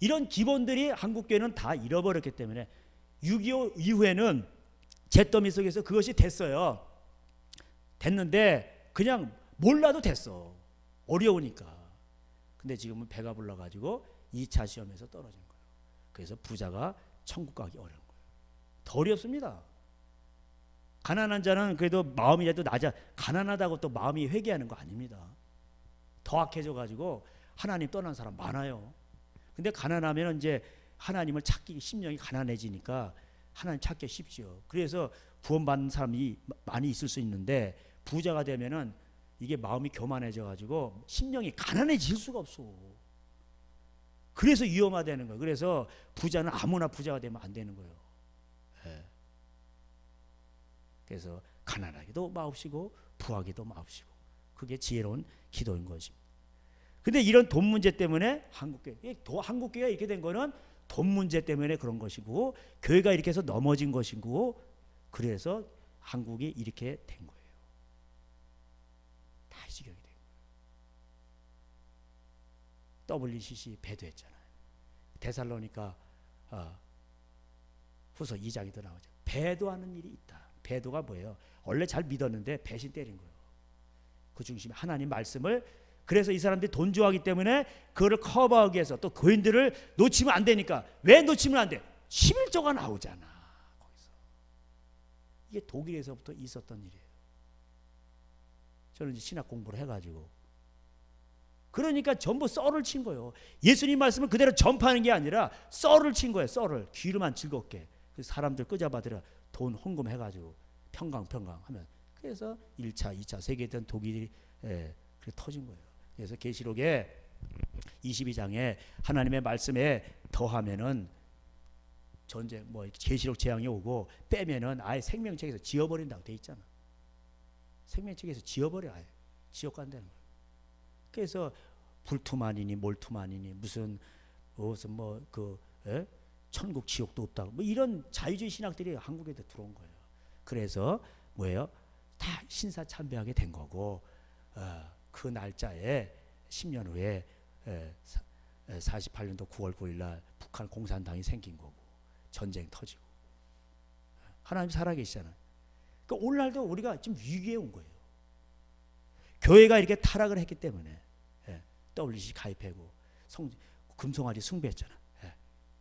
이런 기본들이 한국교회는 다 잃어버렸기 때문에 6.25 이후에는 잿더미 속에서 그것이 됐어요. 됐는데 그냥 몰라도 됐어. 어려우니까. 근데 지금은 배가 불러가지고 2차 시험에서 떨어진 거예요. 그래서 부자가 천국 가기 어려운 거예요. 더 어렵습니다. 가난한 자는 그래도 마음이라도 낮아. 가난하다고 또 마음이 회개하는 거 아닙니다. 더 악해져가지고 하나님 떠난 사람 많아요. 근데 가난하면 이제 하나님을 찾기 심령이 가난해지니까 하나님 찾기 쉽죠. 그래서 구원받는 사람이 많이 있을 수 있는데 부자가 되면은 이게 마음이 교만해져가지고 심령이 가난해질 수가 없어. 그래서 위험하다는 거예요. 그래서 부자는 아무나 부자가 되면 안 되는 거예요. 예. 그래서 가난하기도 마옵시고 부하기도 마옵시고 그게 지혜로운 기도인 것입니다. 근데 이런 돈 문제 때문에 한국교회가 이렇게 된 거는 돈 문제 때문에 그런 것이고 교회가 이렇게 해서 넘어진 것이고 그래서 한국이 이렇게 된 거예요. 다 지경이 된 거예요. WCC 배도했잖아요. 데살로니가 후서 2장에도 나오죠. 배도하는 일이 있다. 배도가 뭐예요? 원래 잘 믿었는데 배신 때린 거예요. 그 중심에 하나님 말씀을. 그래서 이 사람들이 돈 좋아하기 때문에 그거를 커버하기 위해서 또 교인들을 놓치면 안 되니까. 왜 놓치면 안 돼? 11조가 나오잖아. 거기서. 이게 독일에서부터 있었던 일이에요. 저는 이제 신학 공부를 해가지고 그러니까 전부 썰을 친 거예요. 예수님 말씀을 그대로 전파하는 게 아니라 썰을 친 거예요. 썰을 귀로만 즐겁게. 그래서 사람들 끄잡아들여 돈 헌금해가지고 평강 하면 그래서 1차 2차 세계대전 독일이 그렇게 터진 거예요. 그래서 계시록에 22장에 하나님의 말씀에 더하면은 전쟁 뭐 계시록 재앙이 오고 빼면은 아예 생명책에서 지워버린다고 돼 있잖아. 생명책에서 지워버려. 아예 지옥 간다는 거예요. 그래서 불투만이니 몰투만이니 무슨 뭐 그 천국 지옥도 없다고 뭐 이런 자유주의 신학들이 한국에 들어온 거예요. 그래서 뭐예요? 다 신사참배하게 된 거고 그 날짜에 10년 후에 48년도 9월 9일 날 북한 공산당이 생긴 거고 전쟁 터지고 하나님 살아계시잖아요. 그러니까 오늘날도 우리가 지금 위기에 온 거예요. 교회가 이렇게 타락을 했기 때문에 WC 가입하고 금송아지 숭배했잖아.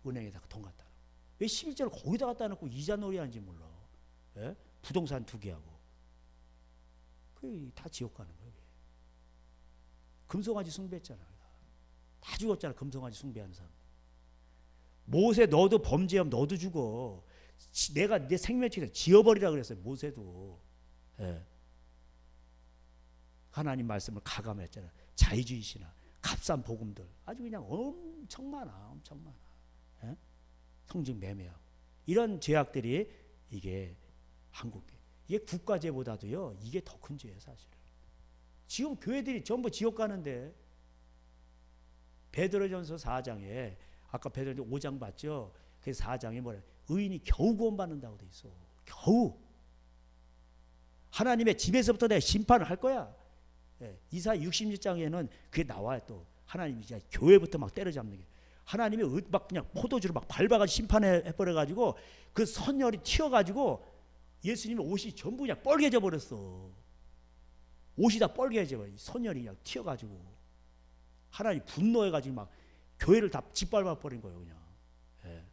은행에다가 돈 갖다 놓고. 왜 11조를 거기다 갖다 놓고 이자 놀이 하는지 몰라. 부동산 투기하고. 그게 다 지옥 가는 거예요. 금송아지 숭배했잖아. 다 죽었잖아. 금송아지 숭배하는 사람. 모세 너도 범죄하면 너도 죽어. 내가 내 생명책에서 지워버리라 그랬어요. 모세도. 하나님 말씀을 가감했잖아. 자유주의 신학, 값싼 복음들 아주 그냥 엄청 많아. 성직 매매하고 이런 죄악들이 이게 한국에 이게 국가죄보다도요 이게 더 큰 죄예요 사실은. 지금 교회들이 전부 지옥 가는데 베드로전서 4장에 아까 베드로전서 5장 봤죠. 그 4장에 뭐래? 의인이 겨우 구원받는다고 돼 있어. 겨우. 하나님의 집에서부터 내가 심판을 할 거야. 이사 66장에는 그게 나와요. 또 하나님이 이제 교회부터 막 때려잡는 게 하나님이 막 그냥 포도주를 막 밟아가지고 심판해 버려가지고 그 선열이 튀어가지고 예수님 옷이 전부 그냥 뻘개져 버렸어. 옷이 다 뻘개져 버려. 선혈이 그냥 튀어가지고 하나님 분노해가지고 막 교회를 다 짓밟아 버린 거예요. 그냥. 예.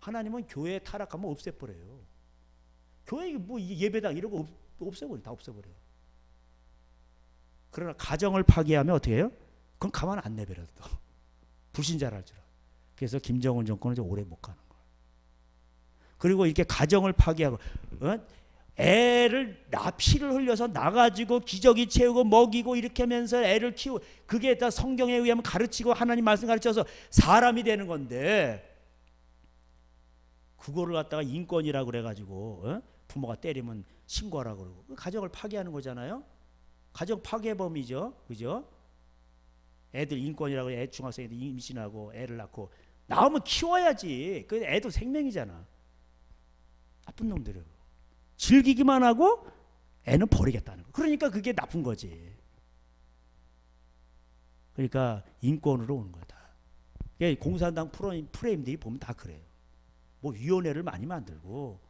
하나님은 교회 타락하면 없애버려요. 교회 뭐 예배당 이런 거 없애버려. 다 없애버려요. 그러나 가정을 파괴하면 어떻게 해요? 그건 가만 안 내버려. 또 불신자를 할 줄 알아. 그래서 김정은 정권은 이제 오래 못 가는 거예요. 그리고 이렇게 가정을 파괴하고 애를 피를 흘려서 나가지고 기저귀 채우고 먹이고 이렇게 하면서 애를 키우고 그게 다 성경에 의하면 가르치고 하나님 말씀 가르쳐서 사람이 되는 건데 그거를 갖다가 인권이라고 그래가지고 부모가 때리면 신고하라고 그러고 가정을 파괴하는 거잖아요. 가정 파괴범이죠. 그죠? 애들 인권이라고 애 중학생들 임신하고 애를 낳고 나오면 키워야지. 그 애도 생명이잖아. 나쁜 놈들이요. 즐기기만 하고 애는 버리겠다는 거. 그러니까 그게 나쁜 거지. 그러니까 인권으로 오는 거다. 공산당 프레임들이 보면 다 그래요. 뭐 위원회를 많이 만들고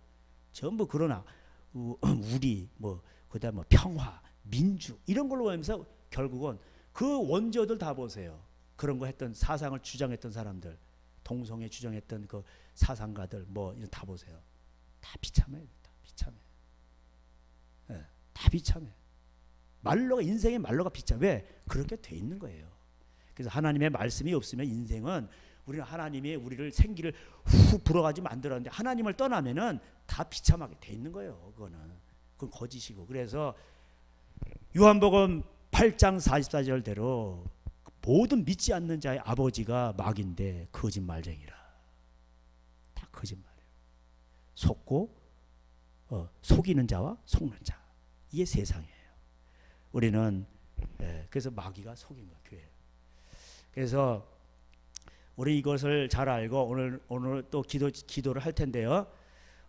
전부 그러나 우리 뭐 그다음 뭐 평화, 민주 이런 걸로 하면서 결국은 그 원조들 다 보세요. 그런 거 했던 사상을 주장했던 사람들, 동성애 주장했던 그 사상가들 뭐 이런 다 보세요. 다 비참해요. 다 비참해. 네, 다 비참해. 말로가 인생의 말로가 비참해. 왜? 그렇게 돼 있는 거예요. 그래서 하나님의 말씀이 없으면 인생은 우리는 하나님이 우리를 생기를 훅 불어가지 만들었는데 하나님을 떠나면은 다 비참하게 돼 있는 거예요. 그건 거짓이고. 그래서 요한복음 8장 44절대로 모든 믿지 않는 자의 아버지가 마귀인데 거짓말쟁이라. 다 거짓말이에요. 속고 속이는 자와 속는 자. 이게 세상이에요. 우리는 그래서 마귀가 속인 거예요. 교회. 그래서 우리 이것을 잘 알고 오늘 또 기도를 할 텐데요.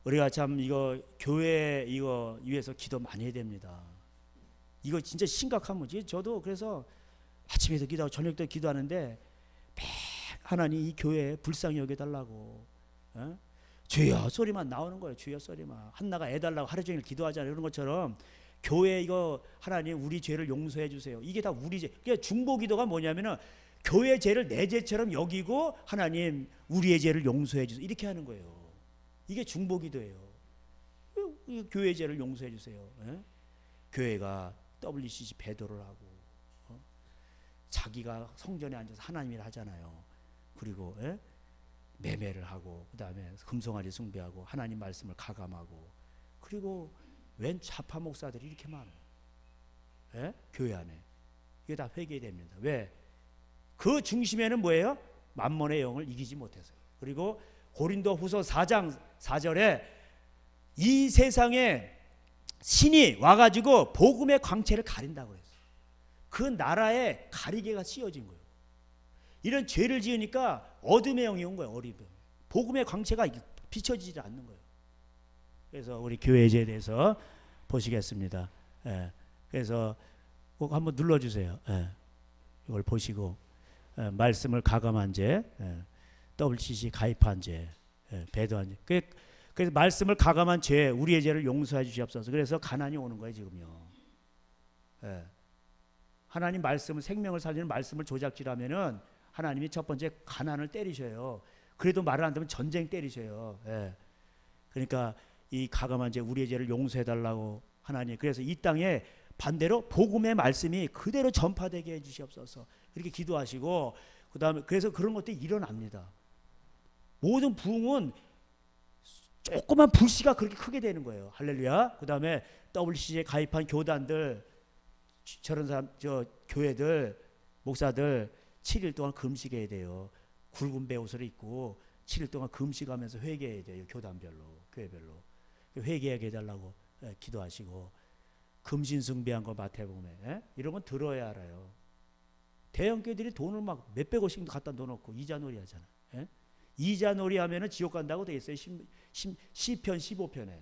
우리가 참 이거 교회 이거 위해서 기도 많이 해야 됩니다. 이거 진짜 심각한 문제. 저도 그래서 아침에도 기도하고 저녁도 기도하는데 하나님 이 교회에 불쌍히 여겨달라고. 주여 소리만 나오는 거예요. 주여 소리만. 한나가 애 달라고 하루 종일 기도하잖아요. 그런 것처럼 교회 이거 하나님 우리 죄를 용서해 주세요. 이게 다 우리 죄. 그러니까 중보기도가 뭐냐면은 교회 죄를 내 죄처럼 여기고 하나님 우리의 죄를 용서해 주세요. 이렇게 하는 거예요. 이게 중보기도예요. 교회 죄를 용서해 주세요. 교회가 WCC 배도를 하고 자기가 성전에 앉아서 하나님이라 하잖아요. 그리고 매매를 하고 그 다음에 금송아지 숭배하고 하나님 말씀을 가감하고 그리고 웬 좌파 목사들이 이렇게 많아요. 교회 안에. 이게 다 회개됩니다. 왜? 그 중심에는 뭐예요? 만몬의 영을 이기지 못해서요. 그리고 고린도 후서 4장 4절에 이 세상에 신이 와가지고 복음의 광채를 가린다고 했어요. 그 나라에 가리개가 씌워진 거예요. 이런 죄를 지으니까 어둠의 영이 온 거예요. 어둠의 영. 복음의 광채가 비춰지지 않는 거예요. 그래서 우리 교회에 대해서 보시겠습니다. 그래서 꼭 한번 눌러주세요. 이걸 보시고 말씀을 가감한 죄, WCC 가입한 죄, 배도한 죄. 그래서 말씀을 가감한 죄, 우리의 죄를 용서해 주시옵소서. 그래서 가난이 오는 거예요 지금요. 하나님 말씀을 생명을 살리는 말씀을 조작질하면은 하나님이 첫 번째 가난을 때리셔요. 그래도 말을 안 듣면 전쟁 때리셔요. 그러니까 이 가감한 죄, 우리의 죄를 용서해 달라고 하나님. 그래서 이 땅에 반대로 복음의 말씀이 그대로 전파되게 해주시옵소서. 이렇게 기도하시고 그다음에 그래서 그런 것들이 일어납니다. 모든 부흥은 조그만 불씨가 그렇게 크게 되는 거예요. 할렐루야. 그다음에 WCC에 가입한 교단들 저런 사람 교회들 목사들 7일 동안 금식해야 돼요. 굵은 베옷을 입고 7일 동안 금식하면서 회개해야 돼요. 교단별로 교회별로 회개하게 해달라고 기도하시고 금신숭배한 거 마태복음에 이런 건 들어야 알아요. 대형교회들이 돈을 막 몇백억씩 갖다 넣어놓고 이자놀이 하잖아요. 이자놀이 하면은 지옥 간다고 돼 있어요. 시편 15편에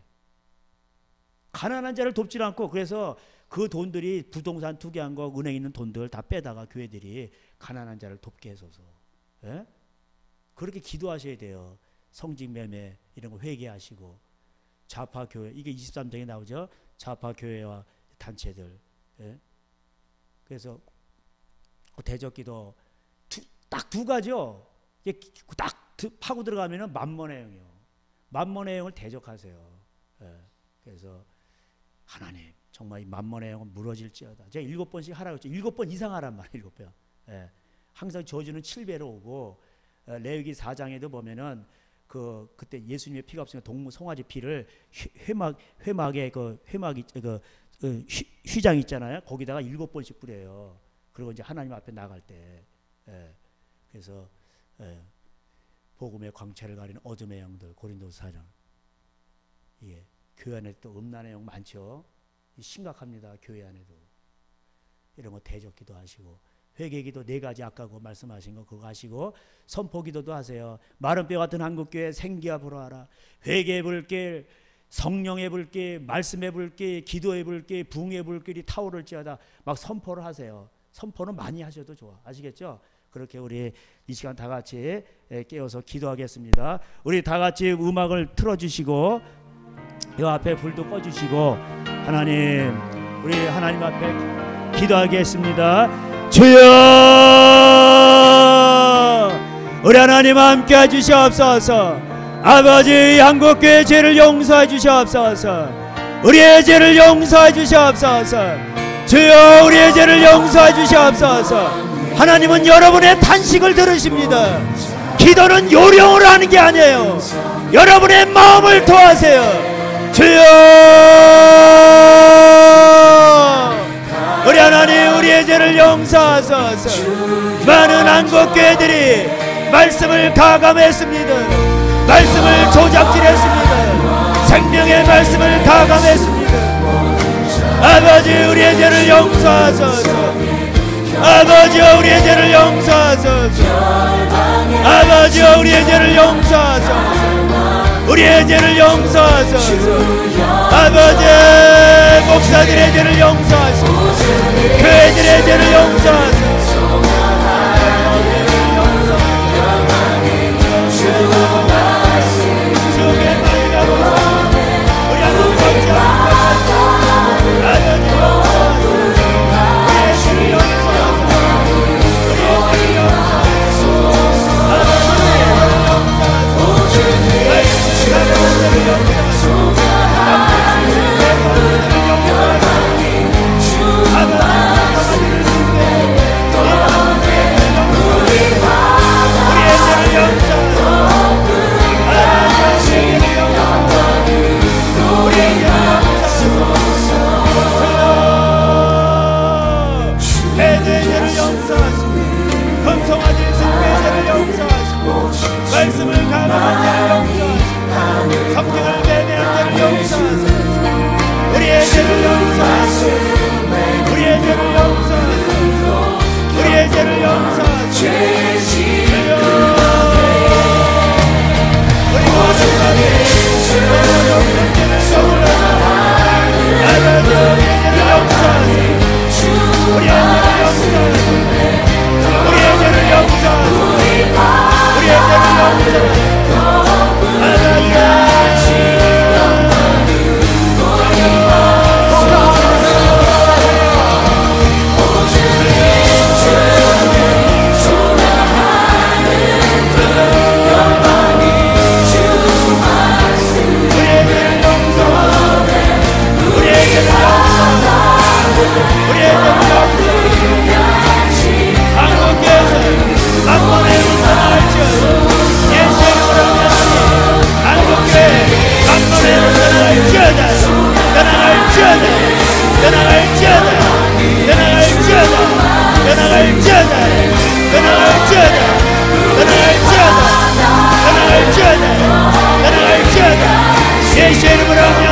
가난한 자를 돕지 않고 그래서 그 돈들이 부동산 투기한 거 은행에 있는 돈들 다 빼다가 교회들이 가난한 자를 돕게 해서서 그렇게 기도하셔야 돼요. 성직 매매 이런 거 회개하시고 좌파 교회, 이게 23장에 나오죠. 좌파 교회와 단체들. 예? 그래서 대적기도 딱 두 가지요. 이게 딱 파고 들어가면은 만몬의 영이요. 만몬의 영을 대적하세요. 예. 그래서 하나님 정말 이 만몬의 영은 무너질지어다. 제가 7번씩 하라고 했죠. 7번 이상 하란 말이에요. 7번. 예. 항상 저주는 7배로 오고, 레위기 4장에도 보면은 그때 예수님의 피가 없으니까 동무 송아지 피를 회막에 회막이 휘장 있잖아요. 거기다가 7번씩 뿌려요. 그리고 이제 하나님 앞에 나갈 때. 예. 그래서 복음의 광채를 가리는 어둠의 영들, 고린도서 4장. 예. 교회 안에 또 음란의 영 많죠. 심각합니다. 교회 안에도. 이런 거 대적기도 하시고, 회개기도 4가지 아까 그 말씀하신 거 그거 하시고, 선포기도도 하세요. 마른 뼈 같은 한국교회 생기야 불어하라. 회개의 불길, 성령의 불길, 말씀의 불길, 기도의 불길, 부흥의 불길이 타오를지어다. 막 선포를 하세요. 선포는 많이 하셔도 좋아. 아시겠죠? 그렇게 우리 이 시간 다 같이 깨어서 기도하겠습니다. 우리 다 같이 음악을 틀어주시고, 이 앞에 불도 꺼주시고, 하나님, 우리 하나님 앞에 기도하겠습니다. 주여, 우리 하나님 함께 해주시옵소서. 아버지, 한국교회 죄를 용서해 주시옵소서. 우리의 죄를 용서해 주시옵소서. 주여, 우리의 죄를 용서해 주시옵소서. 하나님은 여러분의 탄식을 들으십니다. 기도는 요령으로 하는 게 아니에요. 여러분의 마음을 토하세요. 주여, 우리 하나님, 우리의 죄를 용서하소서. 많은 한국교회들이 말씀을 가감했습니다. 말씀을 조작질했습니다. 생명의 말씀을 가감했습니다. 아버지, 우리의 죄를 용서하소서. 아버지여, 우리의 죄를 용서하소서. 아버지여, 우리의 죄를 용서하소서. 우리의 죄를 용서하소서. 아버지, 목사들의 죄를 용서하소서. 교회들의 죄를 용서하소서. 주의 말과 우리 하나님 감사합니다. 말씀을 가감한 자를 용서하시고, 성경을 매매한 자를 용서하시고, 우리의 죄를 용서하시고, 우리의 죄를 용서하시고, 우리의 죄를 용서하시고, 우리 모든 마음에 모든 죄를 용서하시고, 우리의 죄를 용서하시고, 우리의 죄를 용서하시고, 우리의 죄를 용서하시고, 우리의 죄를 용서하시고, 예수의 이름으로 명하노니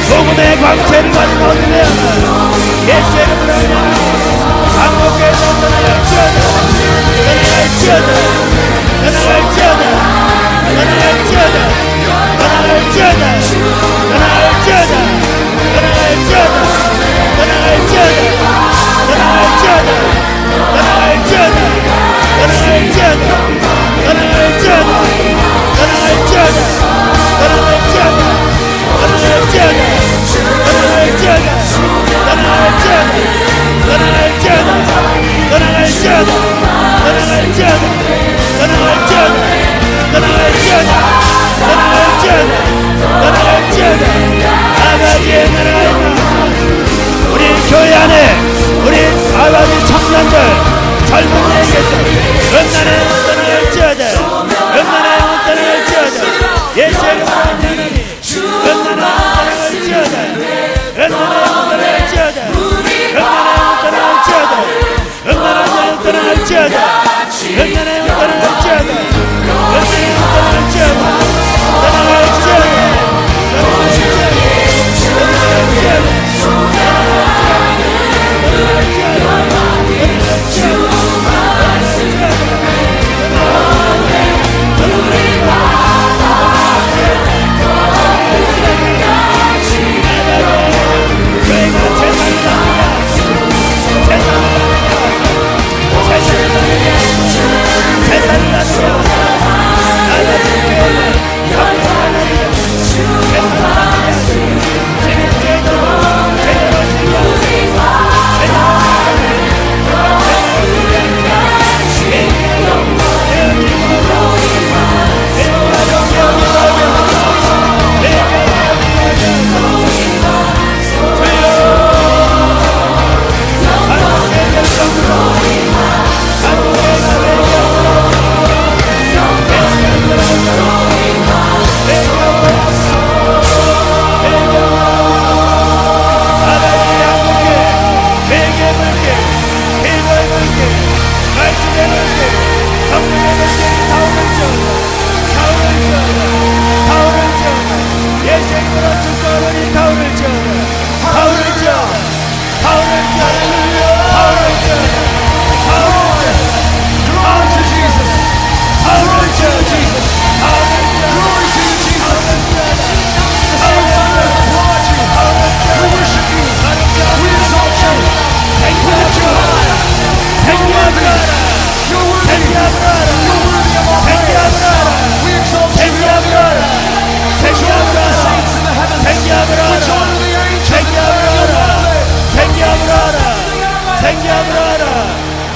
복음의 광채를 가진 어둠의 영아 예수의 이름으로 명하노니 한국교회에서 떠나갈지어다 떠나갈지어다 떠나갈지어다 떠나갈지어다 떠나갈지어다 떠나갈지어다 떠나갈지어다 떠나갈지어다 떠나갈지어다 떠나갈지어다 떠나갈지어다 떠나갈지어다 떠나갈지어다 떠나갈지어다 떠나갈지어다 아버지의 나라가 우리 교회 안에 우리 아버지 청년들 젊은 애에게서 은나라의 영혼 떠나갈지어다 은나라의 영혼 떠나갈지어다 예수의 이름으로 떠나갈지어다 은나라의 영혼 떠나갈지어다 은나라의 영혼 떠나갈지어다 은나라의 영혼 떠나갈지어다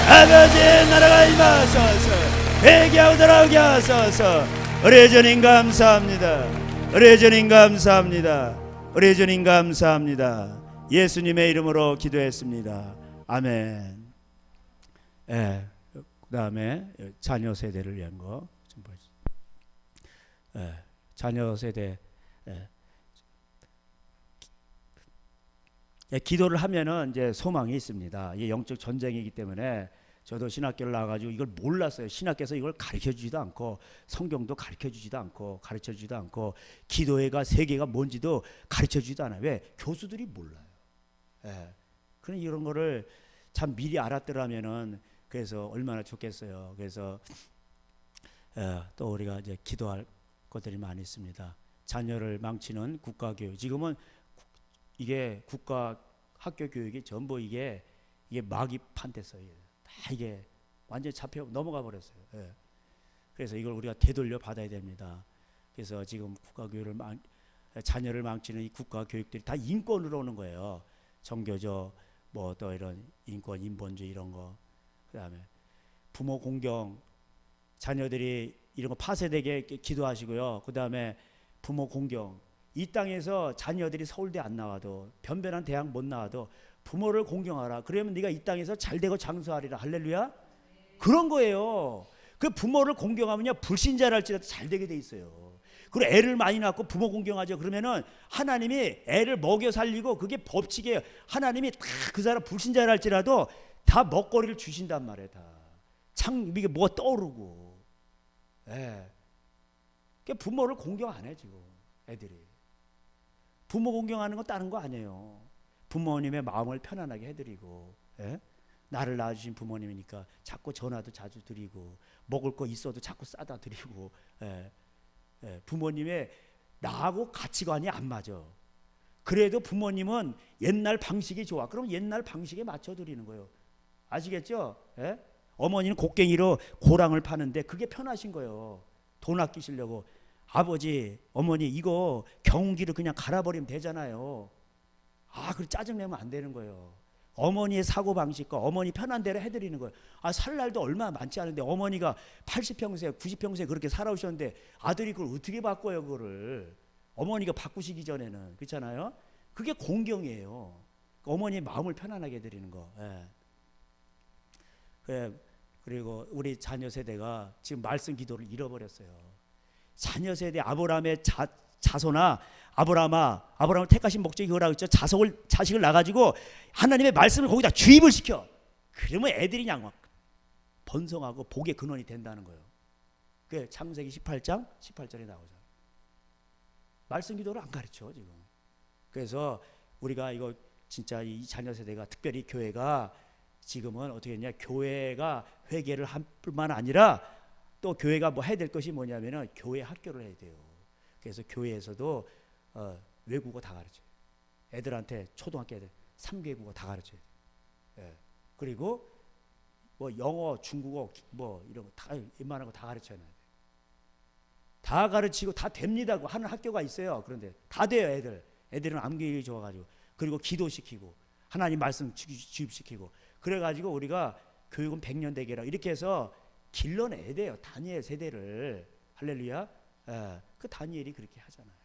아버지의 나라가 임하소서 회개하고 돌아오게 하소서. 우리 주님 감사합니다. 우리 주님 감사합니다. 우리 주님 감사합니다. 예수님의 이름으로 기도했습니다. 아멘. 그 다음에 자녀 세대를 위한 거 좀 보시죠. 자녀 세대. 기도를 하면은 이제 소망이 있습니다. 이게 영적 전쟁이기 때문에 저도 신학교를 나와가지고 이걸 몰랐어요. 신학교에서 이걸 가르쳐주지도 않고 성경도 가르쳐주지도 않고 가르쳐주지도 않고 기도회가 세계가 뭔지도 가르쳐주지도 않아요. 왜? 교수들이 몰라요. 그런 이런 거를 참 미리 알았더라면은 그래서 얼마나 좋겠어요. 그래서 또 우리가 이제 기도할 것들이 많이 있습니다. 자녀를 망치는 국가교육. 지금은 이게 국가 학교 교육이 전부 이게 마귀 판됐어요. 다 이게 완전히 잡혀 넘어가 버렸어요. 그래서 이걸 우리가 되돌려 받아야 됩니다. 그래서 지금 국가 교육을 자녀를 망치는 이 국가 교육들이 다 인권으로 오는 거예요. 정교조 뭐 또 이런 인권 인본주의 이런 거. 그다음에 부모 공경, 자녀들이 이런 거 파쇄되게 기도하시고요. 그다음에 부모 공경. 이 땅에서 자녀들이 서울대 안 나와도 변변한 대학 못 나와도 부모를 공경하라. 그러면 네가 이 땅에서 잘되고 장수하리라. 할렐루야. 그런 거예요. 그 부모를 공경하면요 불신자랄지라도 잘되게 돼 있어요. 그리고 애를 많이 낳고 부모 공경하죠. 그러면은 하나님이 애를 먹여 살리고 그게 법칙이에요. 하나님이 다 그 사람 불신자랄지라도 다 먹거리를 주신단 말이에요. 다 이게 뭐가 떠오르고. 그 부모를 공경 안 해 지금 애들이. 부모 공경하는 건 다른 거 아니에요. 부모님의 마음을 편안하게 해드리고, 나를 낳아주신 부모님이니까 자꾸 전화도 자주 드리고 먹을 거 있어도 자꾸 싸다 드리고 부모님의 나하고 가치관이 안 맞아. 그래도 부모님은 옛날 방식이 좋아. 그럼 옛날 방식에 맞춰 드리는 거예요. 아시겠죠? 어머니는 곡괭이로 고랑을 파는데 그게 편하신 거예요. 돈 아끼시려고. 아버지, 어머니 이거 경운기를 그냥 갈아버리면 되잖아요. 그래 짜증내면 안 되는 거예요. 어머니의 사고방식과 어머니 편한 대로 해드리는 거예요. 살 날도 얼마 많지 않은데 어머니가 80평생 90평생 그렇게 살아오셨는데 아들이 그걸 어떻게 바꿔요. 그거를 어머니가 바꾸시기 전에는. 그렇잖아요. 그게 공경이에요. 어머니의 마음을 편안하게 해드리는 거. 그리고 우리 자녀 세대가 지금 말씀 기도를 잃어버렸어요. 자녀 세대 아브라함의 자손아, 아브라함을 택하신 목적이 그거라고 했죠. 자식을 낳아가지고 하나님의 말씀을 거기다 주입을 시켜. 그러면 애들이 그냥 막 번성하고 복의 근원이 된다는 거예요. 그 창세기 18장 18절에 나오잖아요. 말씀 기도를 안 가르쳐 지금. 그래서 우리가 이거 진짜 이 자녀 세대가 특별히 교회가 지금은 어떻게 했냐, 교회가 회개를 할 뿐만 아니라 또 교회가 뭐 해야 될 것이 뭐냐면은 교회 학교를 해야 돼요. 그래서 교회에서도 외국어 다 가르쳐요. 애들한테 초등학교 애들 3개국어 다 가르쳐요. 그리고 뭐 영어, 중국어 뭐 이런 거 다 웬만한 거 다 가르쳐야 돼요. 다 가르치고 다 됩니다 하는 학교가 있어요. 그런데 다 돼요. 애들은 암기력이 좋아가지고. 그리고 기도시키고 하나님 말씀 주입시키고. 그래가지고 우리가 교육은 100년 되게라 이렇게 해서 길러내야 돼요. 다니엘 세대를. 할렐루야. 그 다니엘이 그렇게 하잖아요.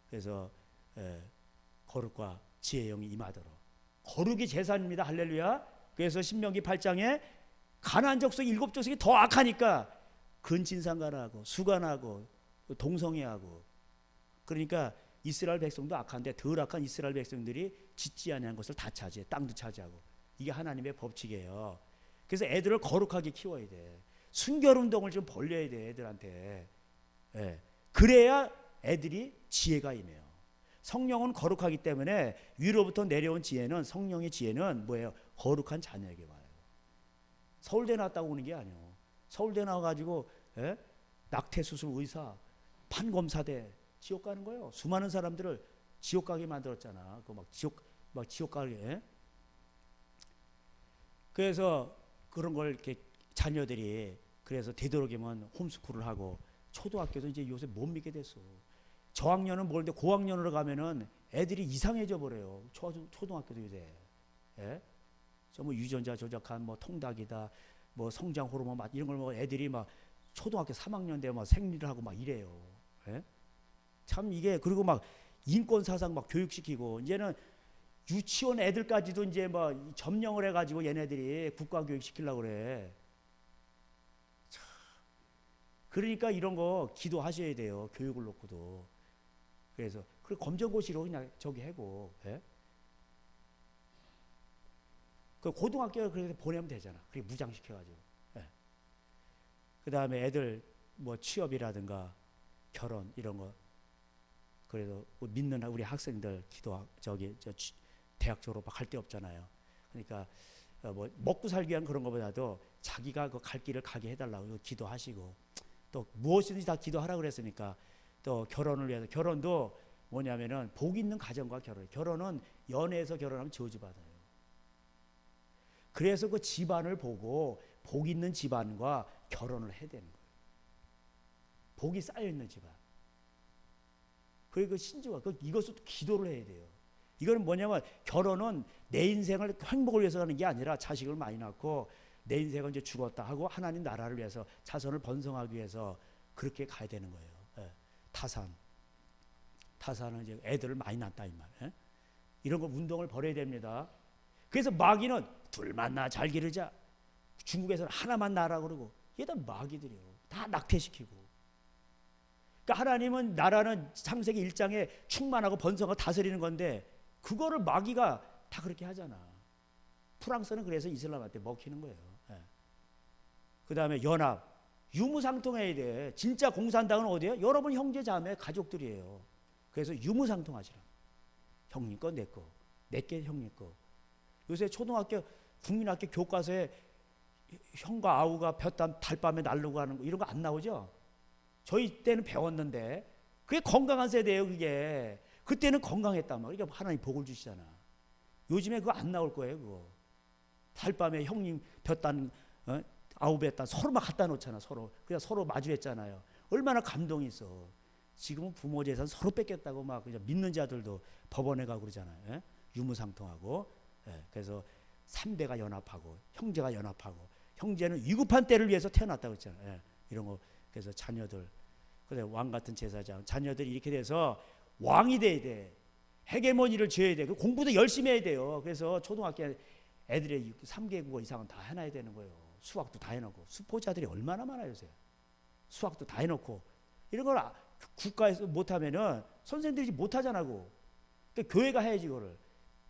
그래서 거룩과 지혜의 영이 임하도록. 거룩이 재산입니다. 할렐루야. 그래서 신명기 8장에 가나안 족속 7족속이 더 악하니까 근친상간하고 수간하고 동성애하고. 그러니까 이스라엘 백성도 악한데 덜 악한 이스라엘 백성들이 짓지 아니한 것을 다 차지해. 땅도 차지하고. 이게 하나님의 법칙이에요. 그래서 애들을 거룩하게 키워야 돼. 순결운동을 좀 벌려야 돼 애들한테. 그래야 애들이 지혜가 임해요. 성령은 거룩하기 때문에 위로부터 내려온 지혜는, 성령의 지혜는 뭐예요? 거룩한 자녀에게 와요. 서울대 나왔다고 오는 게 아니에요. 서울대 나와가지고 낙태수술 의사, 판검사대 지옥 가는 거예요. 수많은 사람들을 지옥 가게 만들었잖아. 그 막 지옥 가게. 그래서 그런 걸 이렇게 자녀들이 그래서 되도록이면 홈스쿨을 하고. 초등학교도 이제 요새 못 믿게 됐어. 저학년은 모르는데 고학년으로 가면은 애들이 이상해져 버려요. 초등학교도 요새. 저 뭐 유전자 조작한 뭐 통닭이다, 뭐 성장 호르몬 막 이런 걸 뭐 애들이 막 초등학교 3학년 되면 막 생리를 하고 막 이래요. 참 이게. 그리고 막 인권 사상 막 교육시키고. 이제는 유치원 애들까지도 이제 뭐 점령을 해가지고 얘네들이 국가 교육 시키려고 그래. 참. 그러니까 이런 거 기도하셔야 돼요. 교육을 놓고도. 그래서 그 검정고시로 그냥 저기 하고. 그 고등학교를 그렇게 보내면 되잖아. 그게 무장시켜가지고. 그 다음에 애들 뭐 취업이라든가 결혼 이런 거. 그래도 믿는 우리 학생들 대학 졸업할 데 없잖아요. 그러니까 뭐 먹고 살기 위한 그런 것보다도 자기가 그 갈 길을 가게 해달라고 기도하시고. 또 무엇이든지 다 기도하라고 그랬으니까. 또 결혼을 위해서. 결혼도 뭐냐면은 복 있는 가정과 결혼은 연애에서 결혼하면 저주받아요. 그래서 그 집안을 보고 복 있는 집안과 결혼을 해야 되는 거예요. 복이 쌓여있는 집안. 그리고 신주가 이것도 기도를 해야 돼요. 이거는 뭐냐면 결혼은 내 인생을 행복을 위해서 하는 게 아니라 자식을 많이 낳고 내 인생은 이제 죽었다 하고 하나님 나라를 위해서 자손을 번성하기 위해서 그렇게 가야 되는 거예요. 타산은 이제 애들을 많이 낳다 이 말. 이런 거 운동을 벌여야 됩니다. 그래서 마귀는 둘 만나 잘 기르자. 중국에서는 하나만 낳으라 그러고. 이게 다 마귀들이에요. 다 낙태시키고. 그러니까 하나님은 나라는 창세기 1장에 충만하고 번성하고 다스리는 건데 그거를 마귀가 다 그렇게 하잖아. 프랑스는 그래서 이슬람한테 먹히는 거예요. 그 다음에 연합. 유무상통해야 돼. 진짜 공산당은 어디예요? 여러분 형제 자매 가족들이에요. 그래서 유무상통하시라. 형님 거 내 거, 내게 형님 거. 요새 초등학교, 국민학교 교과서에 형과 아우가 달밤에 날르고 하는 거 이런 거 안 나오죠? 저희 때는 배웠는데 그게 건강한 세대예요. 그게 그때는 건강했단 말이야. 그러니까 하나님 복을 주시잖아. 요즘에 그거 안 나올 거예요. 그거 달밤에 형님 볕단 아우 볕단 서로 막 갖다 놓잖아. 서로 그냥 서로 마주했잖아요. 얼마나 감동이 있어. 지금은 부모 재산 서로 뺏겼다고 막 그냥 믿는 자들도 법원에 가고 그러잖아요. 예? 유무상통하고. 예. 그래서 3대가 연합하고 형제가 연합하고 형제는 위급한 때를 위해서 태어났다고 했잖아요. 예. 이런 거. 그래서 자녀들 그래 왕 같은 제사장 자녀들이 이렇게 돼서 왕이 돼야 돼. 헤게모니를 쥐어야 돼. 공부도 열심히 해야 돼요. 그래서 초등학교 애들의 3개 국어 이상은 다 해놔야 되는 거예요. 수학도 다 해놓고 수포자들이 얼마나 많아요 요새. 수학도 다 해놓고 이런 걸 국가에서 못하면은 선생들이 못하잖아. 그러니까 교회가 해야지. 그거를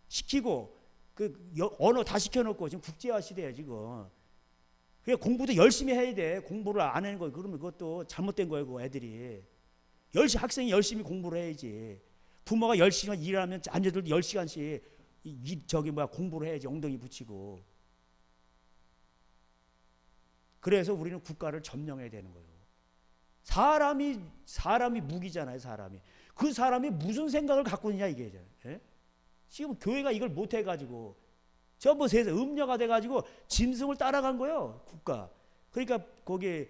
시키고 그 언어 다 시켜놓고 지금 국제화 시대야 지금. 그러니까 공부도 열심히 해야 돼. 공부를 안 하는 거 그러면 그것도 잘못된 거예요. 그 애들이 학생이 열심히 공부를 해야지. 부모가 10시간 일하면 자녀들도 10시간씩 공부를 해야지. 엉덩이 붙이고. 그래서 우리는 국가를 점령해야 되는 거예요. 사람이 무기잖아요. 그 사람이 무슨 생각을 갖고 있냐 이게. 예? 지금 교회가 이걸 못 해가지고 전부 세상 음녀가 돼가지고 짐승을 따라간 거예요. 국가. 그러니까 거기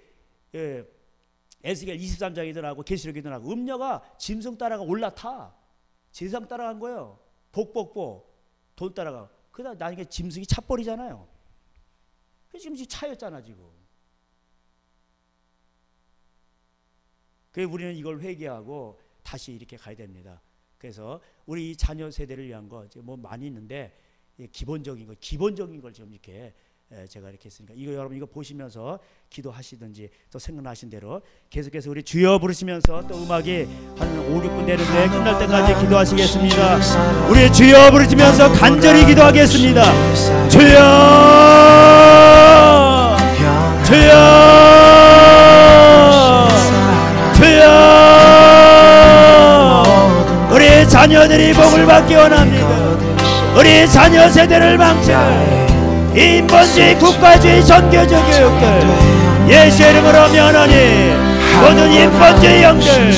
에스겔 23장이든 하고 계시록이든 하고 음녀가 짐승 따라가 올라타. 제상 따라간 거예요. 복복복 돈 따라가. 그다음 나중에 짐승이 차버리잖아요. 지금 차였잖아 지금. 그래서 우리는 이걸 회개하고 다시 이렇게 가야 됩니다. 그래서 우리 자녀 세대를 위한 거 뭐 많이 있는데 기본적인 걸 지금 이렇게 제가 이렇게 했으니까 이거 여러분 이거 보시면서 기도하시든지 또 생각나신 대로 계속해서 우리 주여 부르시면서 또 음악이 한 5, 6분 되는데 끝날 때까지 기도하시겠습니다. 우리 주여 부르시면서 간절히 기도하겠습니다. 주여 주여 주여 우리 자녀들이 복을 받기 원합니다. 우리 자녀 세대를 망칠 인본주의, 국가주의, 전교조 교육들 예수 이름으로 면하니 모든 인본주의 영들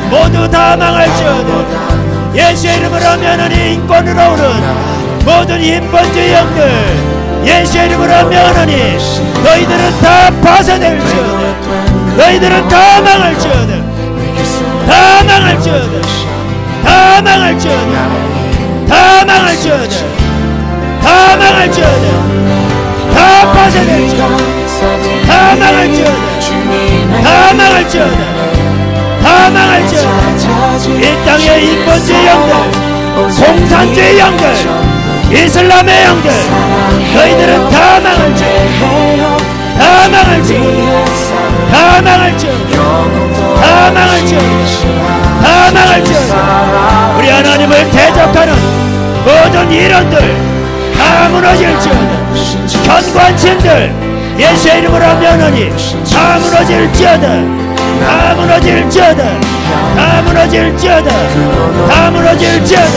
모두 다 망할지어다. 예수 이름으로 면하니 인권으로 오는 모든 인본주의 영들 예수 이름으로 면하니 너희들은 다 파쇄될지어다. 너희들은 다 망할지어다. 다 망할지어다. 다 망할지어다. 다 망할지어다. 다 망할지어다. 다 파쇄될지어다. 다 망할지어다. 다 망할지어다. 다 망할지어다. 이 땅의 인본주의 영들, 공산주의 영들, 이슬람의 영들 너희들은 다 망할지어다. 다 망할지어다. 다 망할지어다. 다 망할지어다. 다 망할지어다. 우리 하나님을 대적하는 모든 이론들 다 무너질지어다. 견관신들 예수의 이름으로 면하니 다 무너질지어다. 다 무너질지어다. 다 무너질지어다. 다 무너질지어다.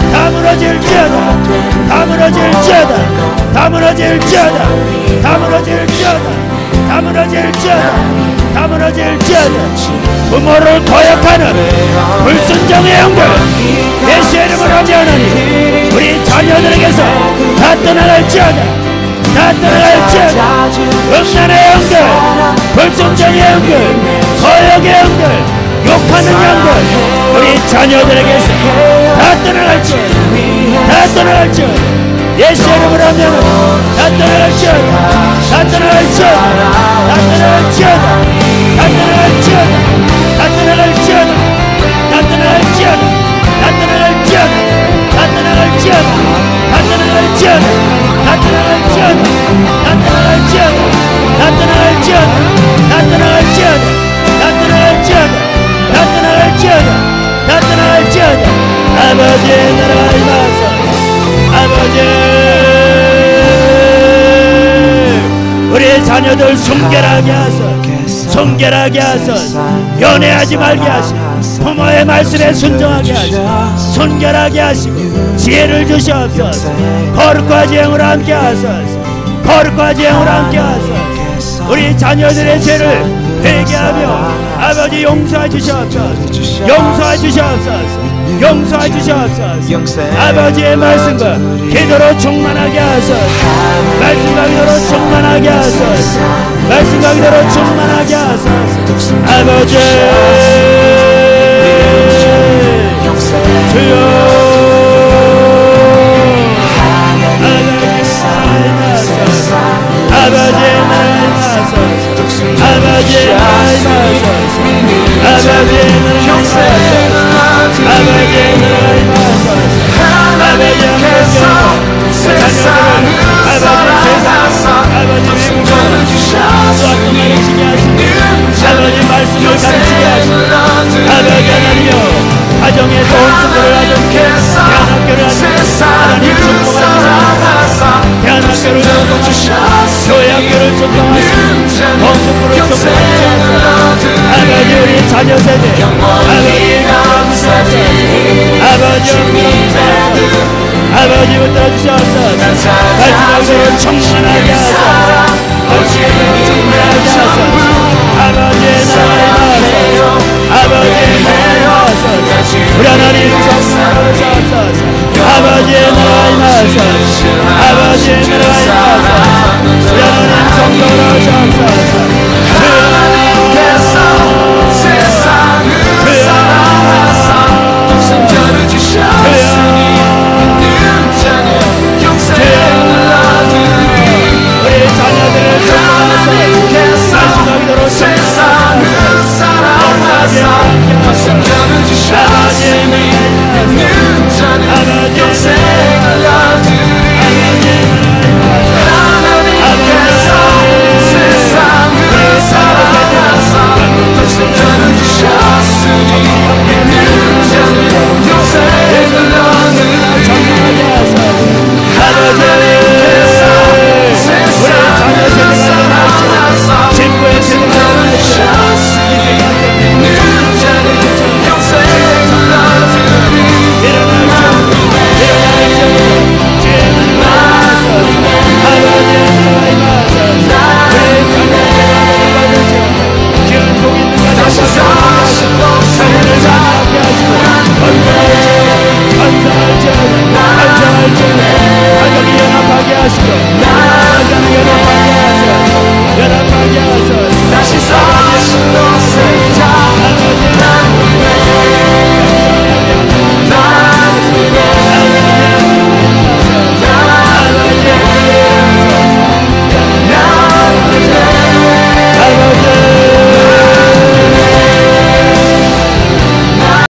다 무너질지어다. 다 무너질지어다. 다 무너질지어다. 다 무너질지어다. 다 무너질지어다. 다 무너질지어다. 부모를 거역하는 불순종의 영들 예수의 이름으로 면하니 우리 자녀들에게서 다 떠나갈지어다. 다 떠나갈지어다. 음란의 영들, 불순종의 영들, 거역의 영들, 욕하는 영들 우리 자녀들에게서 다 떠나갈지어다. 다 떠나갈지어다. 예수의 이름으로 면하니 다 떠나갈지어다. 다 떠나갈지어다. 다 떠나갈지어다. 다 떠나갈지어다. 다 떠나갈지어다. 다 떠나갈지어다. 다 떠나갈지어다. 다 떠나갈지어다. 다 떠나갈지어다. 다 떠나갈지어다. 다 떠나갈지어다. 다 떠나갈지어다. 다 떠나갈지어다. 다 떠나갈지어다. 다 떠나갈지어다. 다 떠나갈지어다. 아버지의 나라가 임하소서. 아버지 우리 자녀들 순결하게 하소서. 순결하게 하소서. 연애하지 말게 하시고 부모의 말씀에 순종하게 하시고 순결하게 하시고 지혜를 주시옵소서. 거룩과 지행으로 함께 하소서. 거룩과 지행으로 함께 하소서. 우리 자녀들의 죄를 회개하며 아버지 용서해 주시옵소서. 용서해 주시옵소서. 용서해 주시옵소서. 아버지의 말씀과 기도로 충만하게 하소서. 말씀과 기도로 충만하게 하소서. 말씀과 기도로 충만하게 하소서. 아버지 주여 아버지 나라의 하소서. 아버지 나라의 하소서. 아버지 나라의 하소서. 아버지 나라의 하소서. 아버지 하나님께서 자녀들을 아버지 세상 아버지 외국으로 수학도 가르치게 하시고 아버지 말씀을 가르치게 하시고 아버지 하나님여 가정에서 온수들을 하든지 대안학교를 하든지 하나님 축복하시고 대안학교를 축복하시고 교회학교를 축복하시고 건축부를 축복하시고 아버지 우리 자녀 세대 아버지 아버지 아버지 붙들어 주시옵소서. 말씀으로 충만하게 하소서. 말씀으로 충만하게 하소서. 아버지의 나라의 하소서. 아버지의 나라의 하소서. 우리 하나님 성령으로 주옵소서. 아버지의 나라의 하소서. 아버지의 나라의 하소서. 우리 하나님 성령으로 주옵소서.